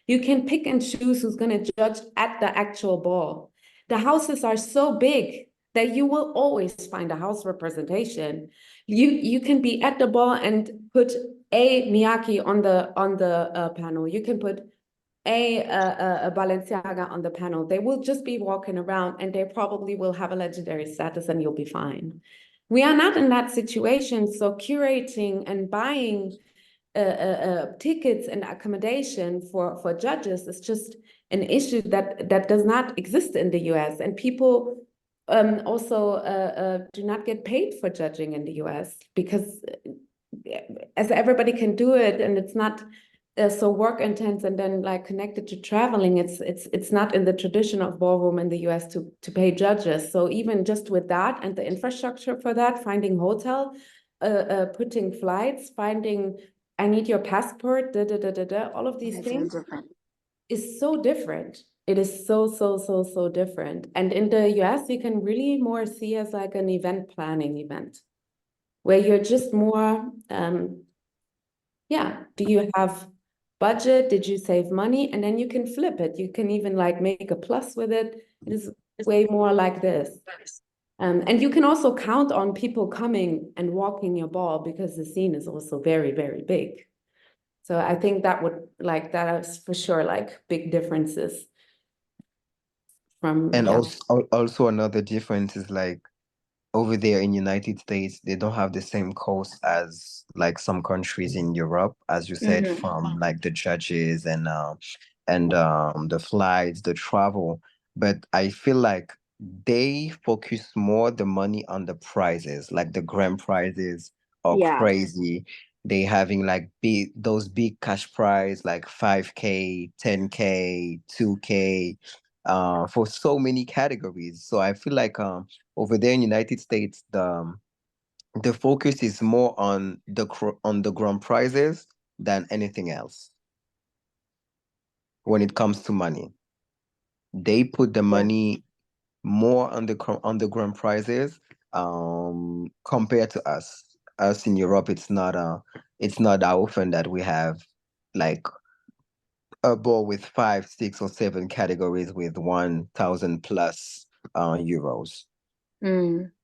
You can pick and choose who's going to judge at the actual ball. The houses are so big that you will always find a house representation. You can be at the ball and put a Miyake on the panel. You can put a Balenciaga on the panel. They will just be walking around and they probably will have a legendary status and you'll be fine. We are not in that situation. So curating and buying tickets and accommodation for judges is just an issue that does not exist in the US. And people also do not get paid for judging in the US because as everybody can do it and it's not so work intense and then like connected to traveling, it's not in the tradition of ballroom in the US to pay judges. So even just with that and the infrastructure for that, finding hotel, putting flights, finding I need your passport, all of these things is so different. It is so different. And in the US, you can really more see as like an event planning event where you're just more, do you have budget? Did you save money? And then you can flip it. You can even like make a plus with it. It is way more like this. And you can also count on people coming and walking your ball because the scene is also very, very big. So I think that is for sure like big differences from. And also another difference is like over there in United States, they don't have the same cost as like some countries in Europe, as you said, from like the judges and the flights, the travel. But I feel like they focus more the money on the prizes, like the grand prizes are crazy. They having like those big cash prize like 5K, 10K, 2K, for so many categories. So I feel like over there in United States, the focus is more on the grand prizes than anything else. When it comes to money, they put the money more on the grand prizes compared to us. Us in Europe, it's not that often that we have like a ball with 5, 6, or 7 categories with 1,000 plus euros.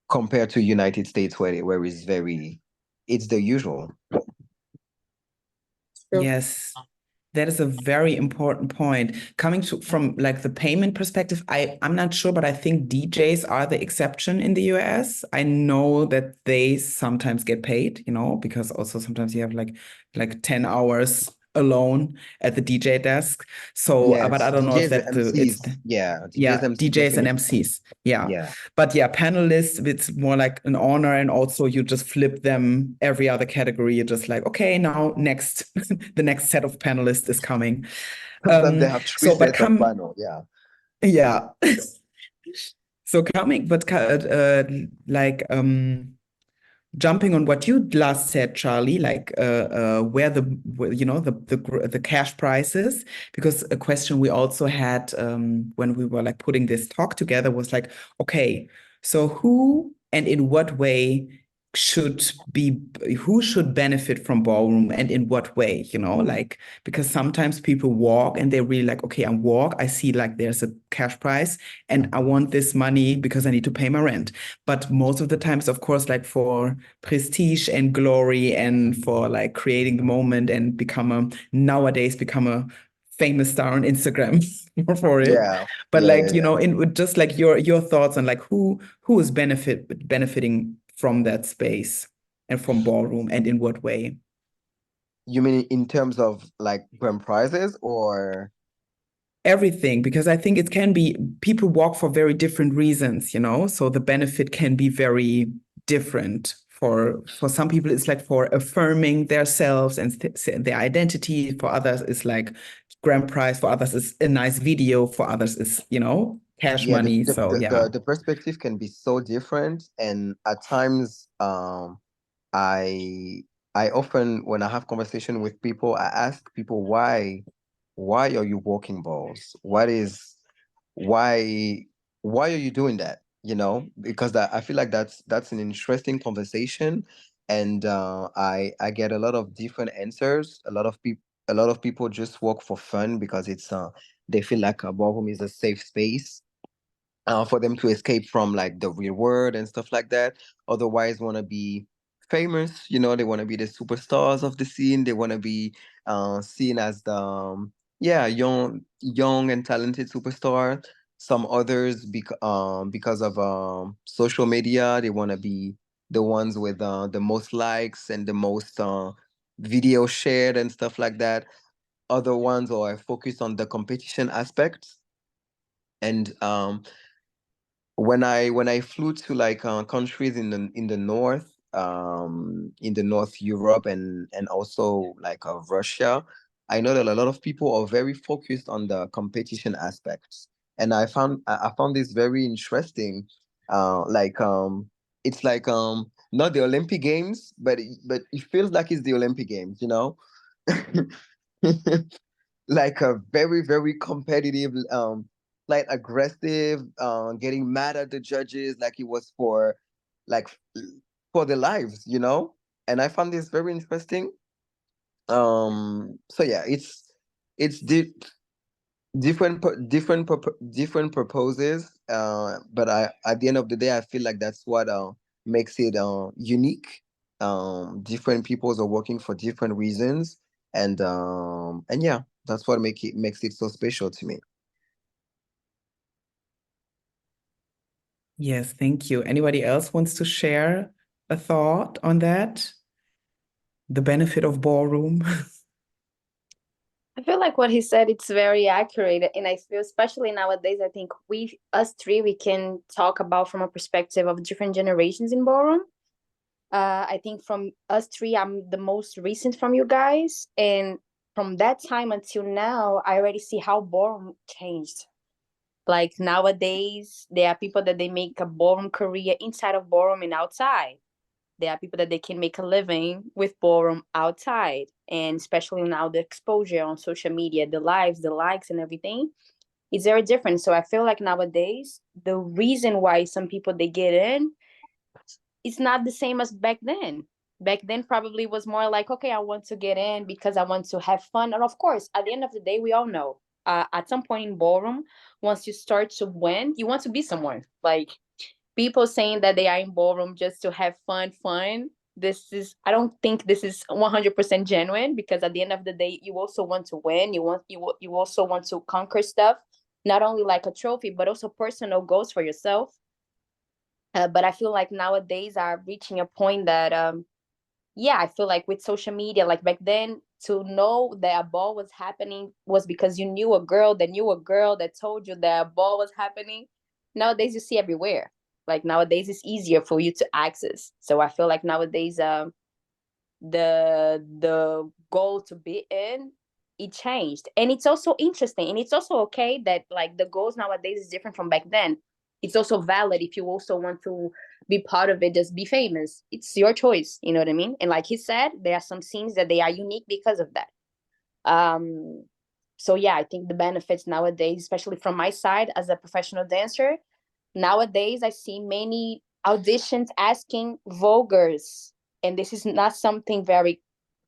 Compared to United States where it's the usual. Yes, that is a very important point. Coming from like the payment perspective, I'm not sure, but I think DJs are the exception in the US. I know that they sometimes get paid, because also sometimes you have like 10 hours alone at the DJ desk. So, yes, but I don't know if DJs that and MCs. DJs and MCs. Yeah. But panelists, it's more like an honor, and also you just flip them every other category. You're just like, okay, now next, the next set of panelists is coming. Sometimes they have 3 sets of panel. Yeah. So jumping on what you last said, Charlie, like where the cash prices, because a question we also had when we were like putting this talk together was like, okay, so who and in what way who should benefit from ballroom and in what way, like, because sometimes people walk and they're really like, okay, I see like there's a cash price and I want this money because I need to pay my rent. But most of the times, of course, like for prestige and glory and for like creating the moment and nowadays become a famous star on Instagram for it. But in just like your thoughts on like who is benefiting from that space and from ballroom and in what way? You mean in terms of like grand prizes or everything? Because I think it can be people walk for very different reasons, so the benefit can be very different for some people, it's like for affirming themselves and their identity. For others, it's like grand prize. For others, it's a nice video. For others, it's, cash Yeah, money. So yeah. the perspective can be so different, and at times, I I often, when I have conversation with people, I ask people, why are you walking balls? Why why are you doing that? Because I feel like that's an interesting conversation, and I get a lot of different answers. A lot of people just walk for fun because they feel like a ballroom is a safe space for them to escape from like the real world and stuff like that. Otherwise, want to be famous. They want to be the superstars of the scene. They want to be seen as the yeah, young and talented superstar. Some others, because of social media, they want to be the ones with the most likes and the most video shared and stuff like that. Other ones are focused on the competition aspect. And when I flew to like countries in the North Europe, and also like Russia, I know that a lot of people are very focused on the competition aspects, and I found this very interesting. Like it's like not the Olympic Games, but it feels like it's the Olympic Games. Like a very, very competitive, like aggressive, getting mad at the judges like it was like for their lives. And I found this very interesting. So yeah, it's different purposes. But at the end of the day, I feel like that's what makes it unique. Different peoples are working for different reasons, and yeah, that's what makes it so special to me. Yes, thank you. Anybody else wants to share a thought on that? The benefit of ballroom? I feel like what he said, it's very accurate. And I feel, especially nowadays, I think us three, we can talk about from a perspective of different generations in ballroom. I think from us three, I'm the most recent from you guys. And from that time until now, I already see how ballroom changed. Like nowadays, there are people that they make a ballroom career inside of ballroom and outside. There are people that they can make a living with ballroom outside. And especially now the exposure on social media, the lives, the likes and everything is very different. So I feel like nowadays, the reason why some people they get in, it's not the same as back then. Back then probably was more like, okay, I want to get in because I want to have fun. And of course, at the end of the day, we all know at some point in ballroom, once you start to win, you want to be someone. Like people saying that they are in ballroom just to have fun. I don't think this is 100% genuine, because at the end of the day, you also want to win. You also want to conquer stuff, not only like a trophy, but also personal goals for yourself. But I feel like nowadays are reaching a point that, yeah, I feel like with social media, like back then, to know that a ball was happening was because you knew a girl that knew a girl that told you that a ball was happening. Nowadays, you see everywhere. Like nowadays, it's easier for you to access. So I feel like nowadays, the goal to be in, it changed, and it's also interesting, and it's also okay that like the goals nowadays is different from back then. It's also valid if you also want to be part of it, just be famous. It's your choice, you know what I mean? And like he said, there are some scenes that they are unique because of that. um so yeah, I think the benefits nowadays, especially from my side as a professional dancer, nowadays I see many auditions asking voguers, and this is not something very,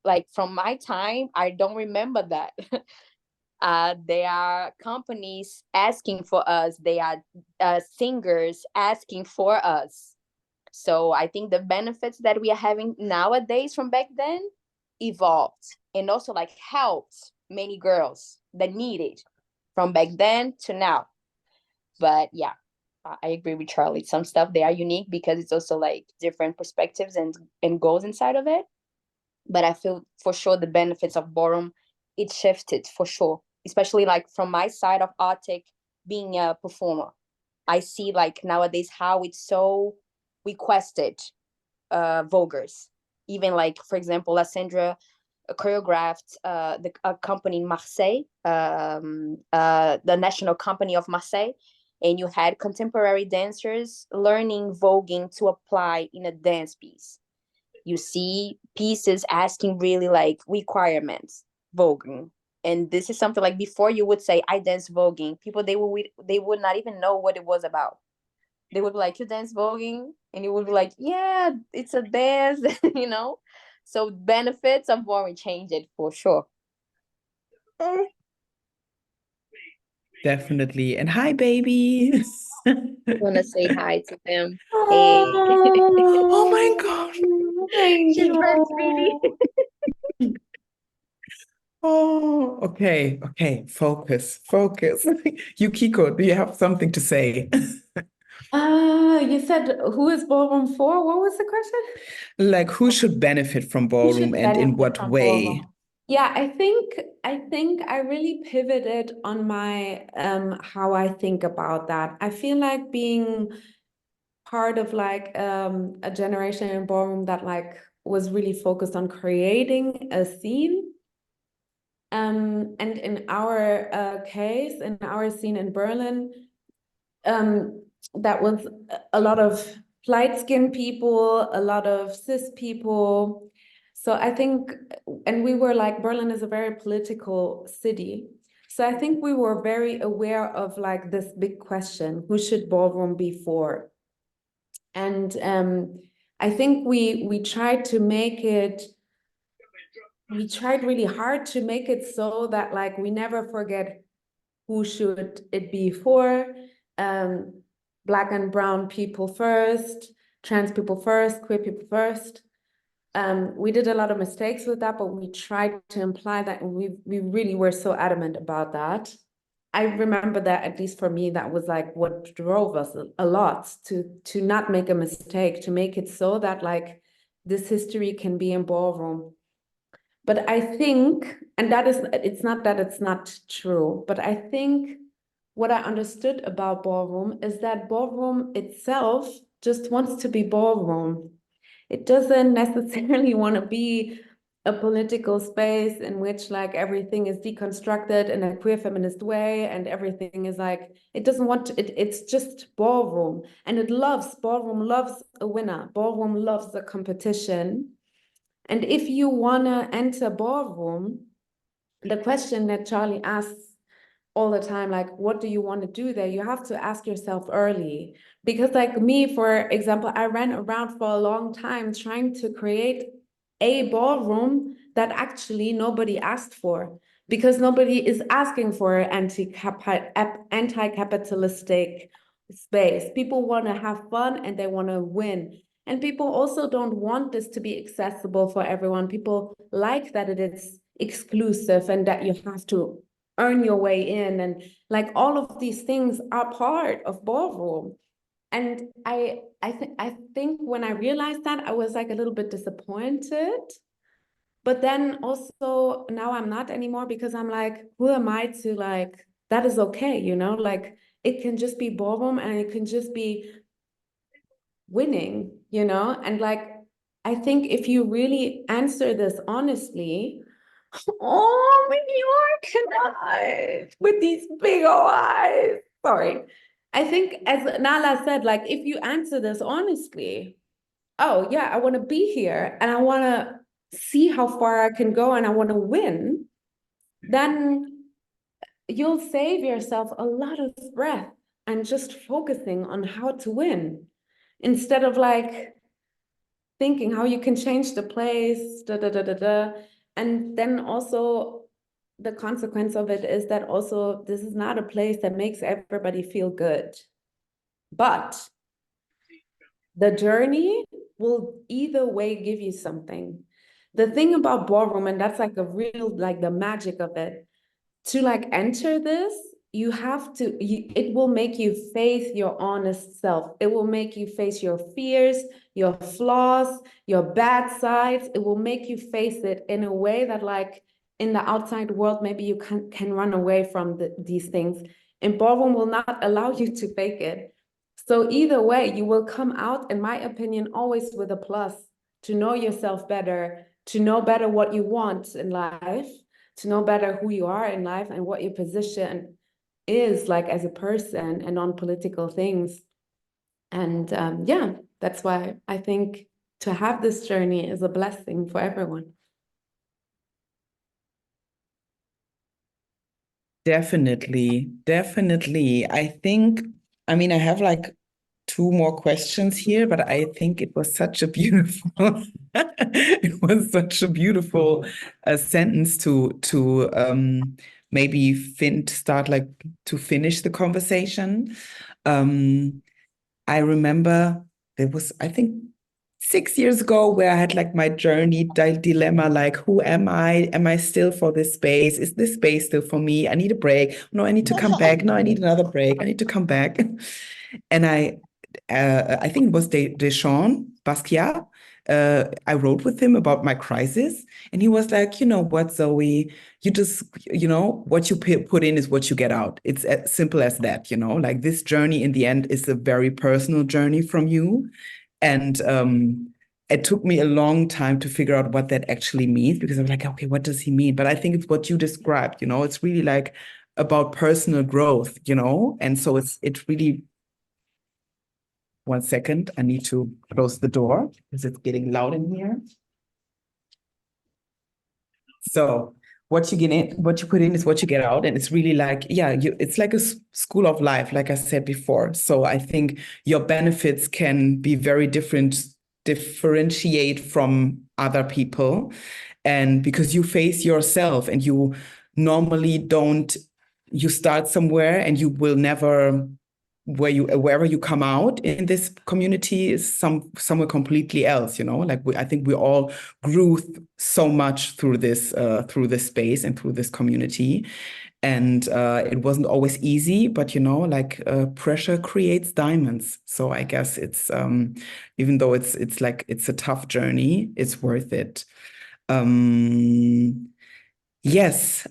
like, from my time. I don't remember that. There are companies asking for us. They are singers asking for us. So I think the benefits that we are having nowadays from back then evolved, and also like helped many girls that need it from back then to now. But yeah, I agree with Charlie. Some stuff they are unique because it's also like different perspectives and goals inside of it. But I feel for sure the benefits of ballroom, it shifted for sure. Especially like from my side of Arctic, being a performer, I see like nowadays how it's so requested. Voguers. Even like, for example, Lysandra choreographed a company in Marseille, the national company of Marseille, and you had contemporary dancers learning voguing to apply in a dance piece. You see pieces asking really like requirements, voguing. And this is something like, before you would say, I dance voguing, people, they would not even know what it was about. They would be like, you dance voguing? And you would be like, yeah, it's a dance, you know? So benefits of voguing changed it for sure. Definitely. And hi, baby. Want to say hi to them. Hey. Oh my gosh. Thank She's you. breastfeeding. Oh, okay. Okay. Focus. Focus. Yukiko, do you have something to say? You said who is ballroom for? What was the question? Like, who should benefit from Who should ballroom and in benefit what from way? ballroom? Yeah, I think I really pivoted on my how I think about that. I feel like being part of like a generation in ballroom that like was really focused on creating a scene. And in our case, in our scene in Berlin, that was a lot of light-skinned people, a lot of cis people. So I think, and we were like, Berlin is a very political city. So I think we were very aware of like this big question, who should ballroom be for? And I think we tried to make it, we tried really hard to make it so that like we never forget who should it be for. Black and brown people first, trans people first, queer people first. We did a lot of mistakes with that, but we tried to imply that, and we really were so adamant about that. I remember that, at least for me, that was like what drove us a lot to not make a mistake, to make it so that like this history can be in ballroom. But I think, and that is, it's not that it's not true, but I think what I understood about ballroom is that ballroom itself just wants to be ballroom. It doesn't necessarily want to be a political space in which like everything is deconstructed in a queer feminist way and everything is like, it doesn't want to, it's just ballroom. And it loves, ballroom loves a winner. Ballroom loves a competition. And if you want to enter ballroom, the question that Charlie asks all the time, like, what do you want to do there? You have to ask yourself early. Because like me, for example, I ran around for a long time trying to create a ballroom that actually nobody asked for, because nobody is asking for anti-capitalistic space. People want to have fun and they want to win. And people also don't want this to be accessible for everyone. People like that it is exclusive and that you have to earn your way in. And like all of these things are part of ballroom. And I think when I realized that, I was like a little bit disappointed. But then also now I'm not anymore, because I'm like, who am I to like, that is okay, you know, like it can just be ballroom and it can just be winning, you know? And like, I think if you really answer this honestly, oh, New York eyes with these big old eyes. Sorry. I think, as Nala said, like, if you answer this honestly, oh, yeah, I want to be here and I want to see how far I can go and I want to win, then you'll save yourself a lot of breath and just focusing on how to win instead of like thinking how you can change the place, da da da da da. And then also the consequence of it is that also this is not a place that makes everybody feel good. But the journey will either way give you something. The thing about ballroom, and that's like a real, like the magic of it, to like enter this, you have to, it will make you face your honest self. It will make you face your fears, your flaws, your bad sides. It will make you face it in a way that like in the outside world, maybe you can run away from these things. And ballroom will not allow you to fake it. So either way, you will come out, in my opinion, always with a plus, to know yourself better, to know better what you want in life, to know better who you are in life and what your position is like as a person and on political things. And yeah, that's why I think to have this journey is a blessing for everyone. Definitely, definitely. I mean, I have like two more questions here, but I think it was such a beautiful, it was such a beautiful sentence to maybe start like to finish the conversation. I remember there was, I think, 6 years ago where I had like my journey dilemma, like, who am I? Am I still for this space? Is this space still for me? I need a break. No, I need to come back. No, I need another break. I need to come back. And I think it was Deschamps Basquiat. I wrote with him about my crisis, and he was like, you know what, Zoe, you just, what you put in is what you get out. It's as simple as that, like this journey in the end is a very personal journey from you. And it took me a long time to figure out what that actually means, because I'm like, okay, what does he mean? But I think it's what you described, it's really like about personal growth, and so it's really. One second, I need to close the door because it's getting loud in here. So what you put in is what you get out, and it's really like, yeah, it's like a school of life, like I said before. So I think your benefits can be very differentiate from other people, and because you face yourself, and you normally don't, you start somewhere and you will never. Wherever you come out in this community is somewhere completely else, like I think we all grew so much through this space and through this community, and it wasn't always easy, but like pressure creates diamonds. So I guess it's even though it's like it's a tough journey, it's worth it. Yes.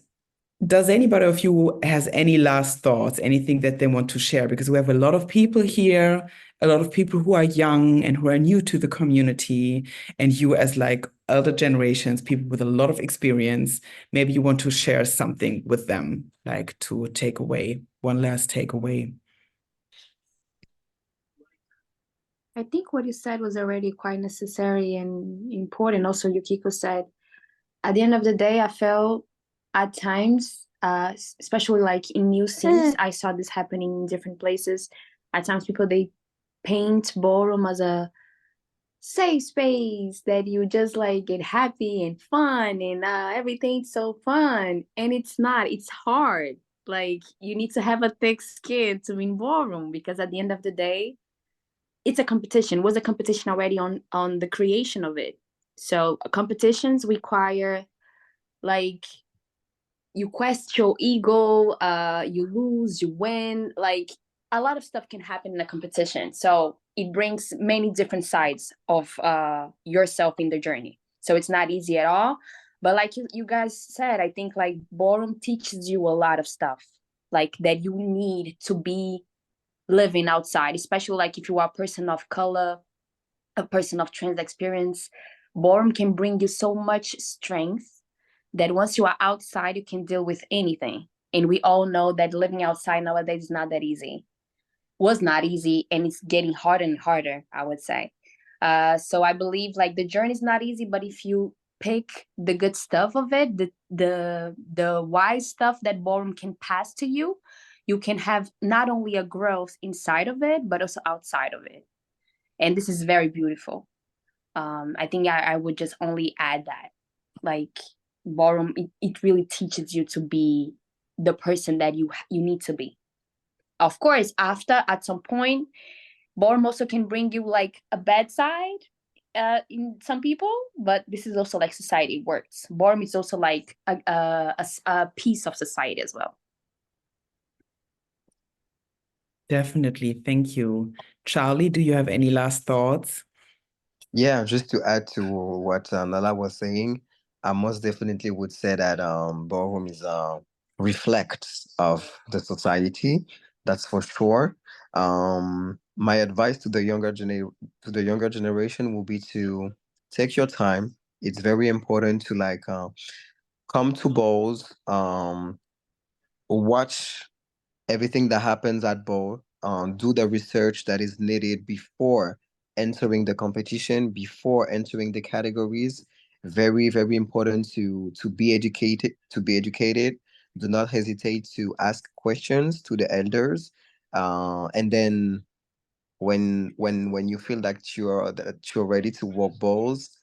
Does anybody of you has any last thoughts, anything that they want to share? Because we have a lot of people here, a lot of people who are young and who are new to the community, and you as like elder generations, people with a lot of experience, maybe you want to share something with them, like to take away, one last takeaway. I think what you said was already quite necessary and important. Also, Yukiko said, at the end of the day, I felt at times, especially like in new scenes, I saw this happening in different places. At times, people, they paint ballroom as a safe space that you just like get happy and fun and everything's so fun. And it's not, it's hard. Like you need to have a thick skin to win ballroom, because at the end of the day, it's a competition. It was a competition already on the creation of it. So competitions require like you question your ego, you lose, you win, like a lot of stuff can happen in a competition. So it brings many different sides of yourself in the journey. So it's not easy at all. But like you guys said, I think like ballroom teaches you a lot of stuff like that you need to be living outside, especially like if you are a person of color, a person of trans experience. Ballroom can bring you so much strength that once you are outside, you can deal with anything. And we all know that living outside nowadays is not that easy. Was not easy, and it's getting harder and harder, I would say. So I believe like the journey is not easy, but if you pick the good stuff of it, the wise stuff that ballroom can pass to you, you can have not only a growth inside of it, but also outside of it. And this is very beautiful. I think I would just only add that, like ballroom, it really teaches you to be the person that you need to be. Of course, after at some point, ballroom also can bring you like a bad side in some people, but this is also like society works. Ballroom is also like a piece of society as well. Definitely. Thank you. Charlie, do you have any last thoughts? Yeah, just to add to what Nala was saying, I most definitely would say that ballroom is reflects of the society. That's for sure. My advice to the younger generation will be to take your time. It's very important to like come to balls, watch everything that happens at ball, do the research that is needed before entering the competition, before entering the categories. Very, very important to be educated, Do not hesitate to ask questions to the elders. And then when you feel that you're ready to walk balls,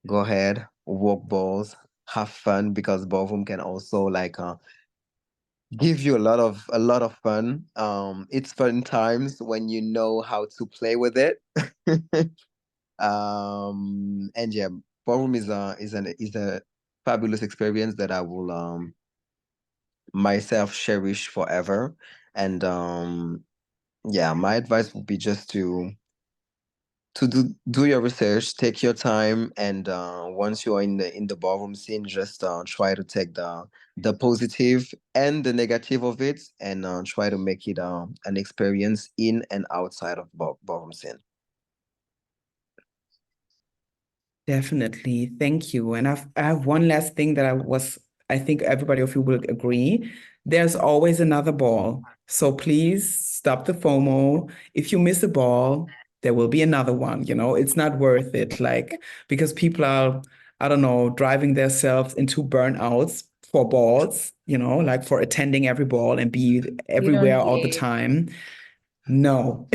go ahead, walk balls, have fun, because ballroom can also like give you a lot of fun. It's fun times when you know how to play with it. And yeah, ballroom is a fabulous experience that I will myself cherish forever. And yeah, my advice would be just to do your research, take your time, and once you're in the ballroom scene, just try to take the positive and the negative of it, and try to make it an experience in and outside of ballroom scene. Definitely. Thank you. And I have one last thing that I think everybody of you will agree. There's always another ball. So please stop the FOMO. If you miss a ball, there will be another one. It's not worth it. Like, because people are, I don't know, driving themselves into burnouts for balls, like for attending every ball and be You don't everywhere all the need. time. No.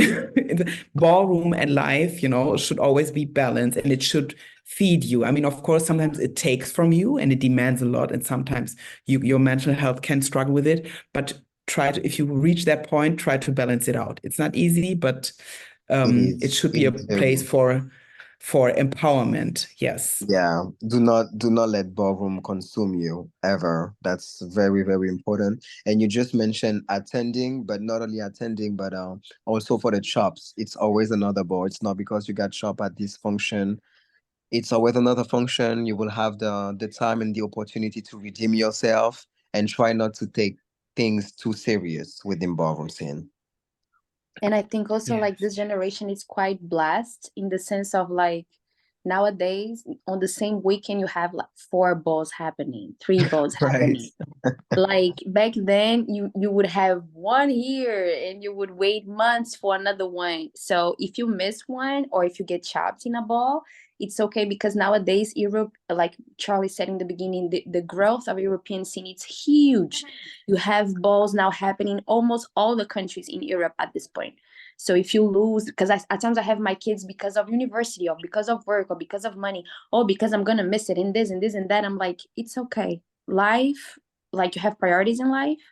Ballroom and life, should always be balanced, and it should feed you. I mean, of course, sometimes it takes from you and it demands a lot, and sometimes your mental health can struggle with it. But if you reach that point, try to balance it out. It's not easy, but It it is. should It be a is very. place for empowerment. Yes. Yeah, do not let ballroom consume you ever. That's very, very important. And you just mentioned attending, but not only attending, but also for the chops. It's always another ball. It's not because you got chop at this function. It's always another function. You will have the time and the opportunity to redeem yourself, and try not to take things too serious within ballroom scene. And I think also Yeah. like this generation is quite blessed in the sense of like nowadays on the same weekend you have like 4 balls happening, 3 balls Right. happening. Like back then you would have one here and you would wait months for another one. So if you miss one or if you get chopped in a ball, it's okay, because nowadays Europe, like Charlie said in the beginning, the growth of European scene, it's huge. You have balls now happening almost all the countries in Europe at this point. So if you lose, because at times I have my kids because of university or because of work or because of money, or because I'm gonna miss it in this and this and that, I'm like, it's okay. Life, like you have priorities in life,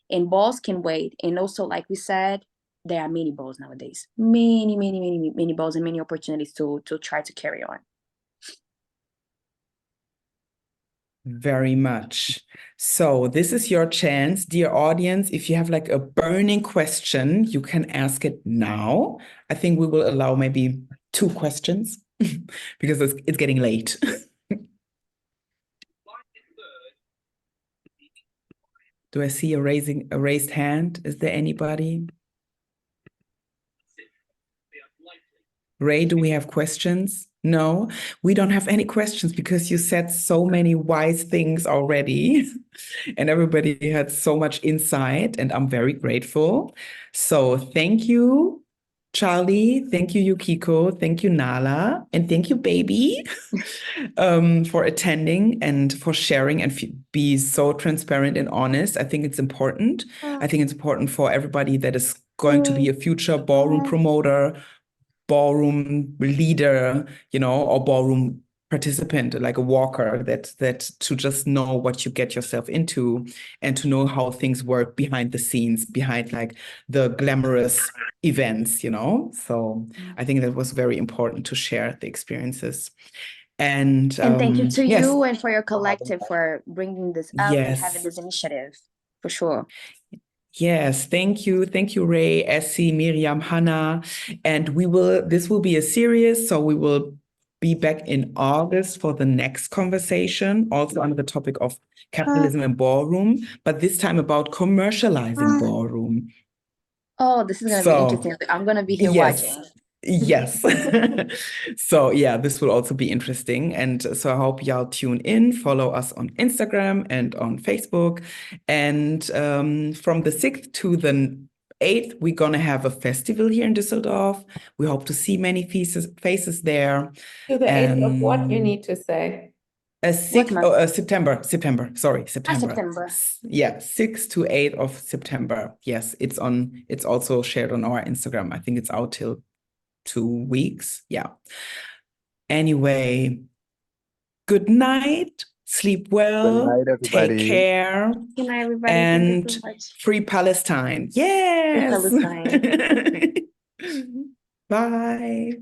and balls can wait. And also, like we said, there are many balls nowadays, many balls and many opportunities to try to carry on. Very much. So this is your chance, dear audience. If you have like a burning question, you can ask it now. I think we will allow maybe 2 questions because it's getting late. Do I see a raised hand? Is there anybody? Ray, do we have questions? No, we don't have any questions because you said so many wise things already and everybody had so much insight, and I'm very grateful. So thank you, Charlie. Thank you, Yukiko. Thank you, Nala. And thank you, baby, for attending and for sharing and be so transparent and honest. I think it's important. I think it's important for everybody that is going to be a future ballroom promoter, ballroom leader, or ballroom participant, like a walker, that to just know what you get yourself into and to know how things work behind the scenes, behind like the glamorous events, So I think that was very important to share the experiences. And thank you to yes, you and for your collective for bringing this up and having yes. this initiative, for sure. Yes, thank you. Thank you, Ray, Essie, Miriam, Hannah. And this will be a series, so we will be back in August for the next conversation, also under the topic of capitalism and ballroom, but this time about commercializing ballroom. Oh, this is gonna be So interesting. I'm gonna be here yes, watching. yes. So yeah, this will also be interesting. And so I hope y'all tune in, follow us on Instagram and on Facebook. And from the 6th to the 8th, we're gonna have a festival here in Düsseldorf. We hope to see many faces there. To the 8th of what you And need to say. What month? September. Sorry, Ah, September. September. Yeah, 6th to 8th of September. Yes, it's also shared on our Instagram. I think it's out till 2 weeks. Yeah. Anyway, good night. Sleep Good well. night, Take everybody. care. Good night, everybody. Thank you And so much. free Palestine. Free Yes. Palestine. Bye.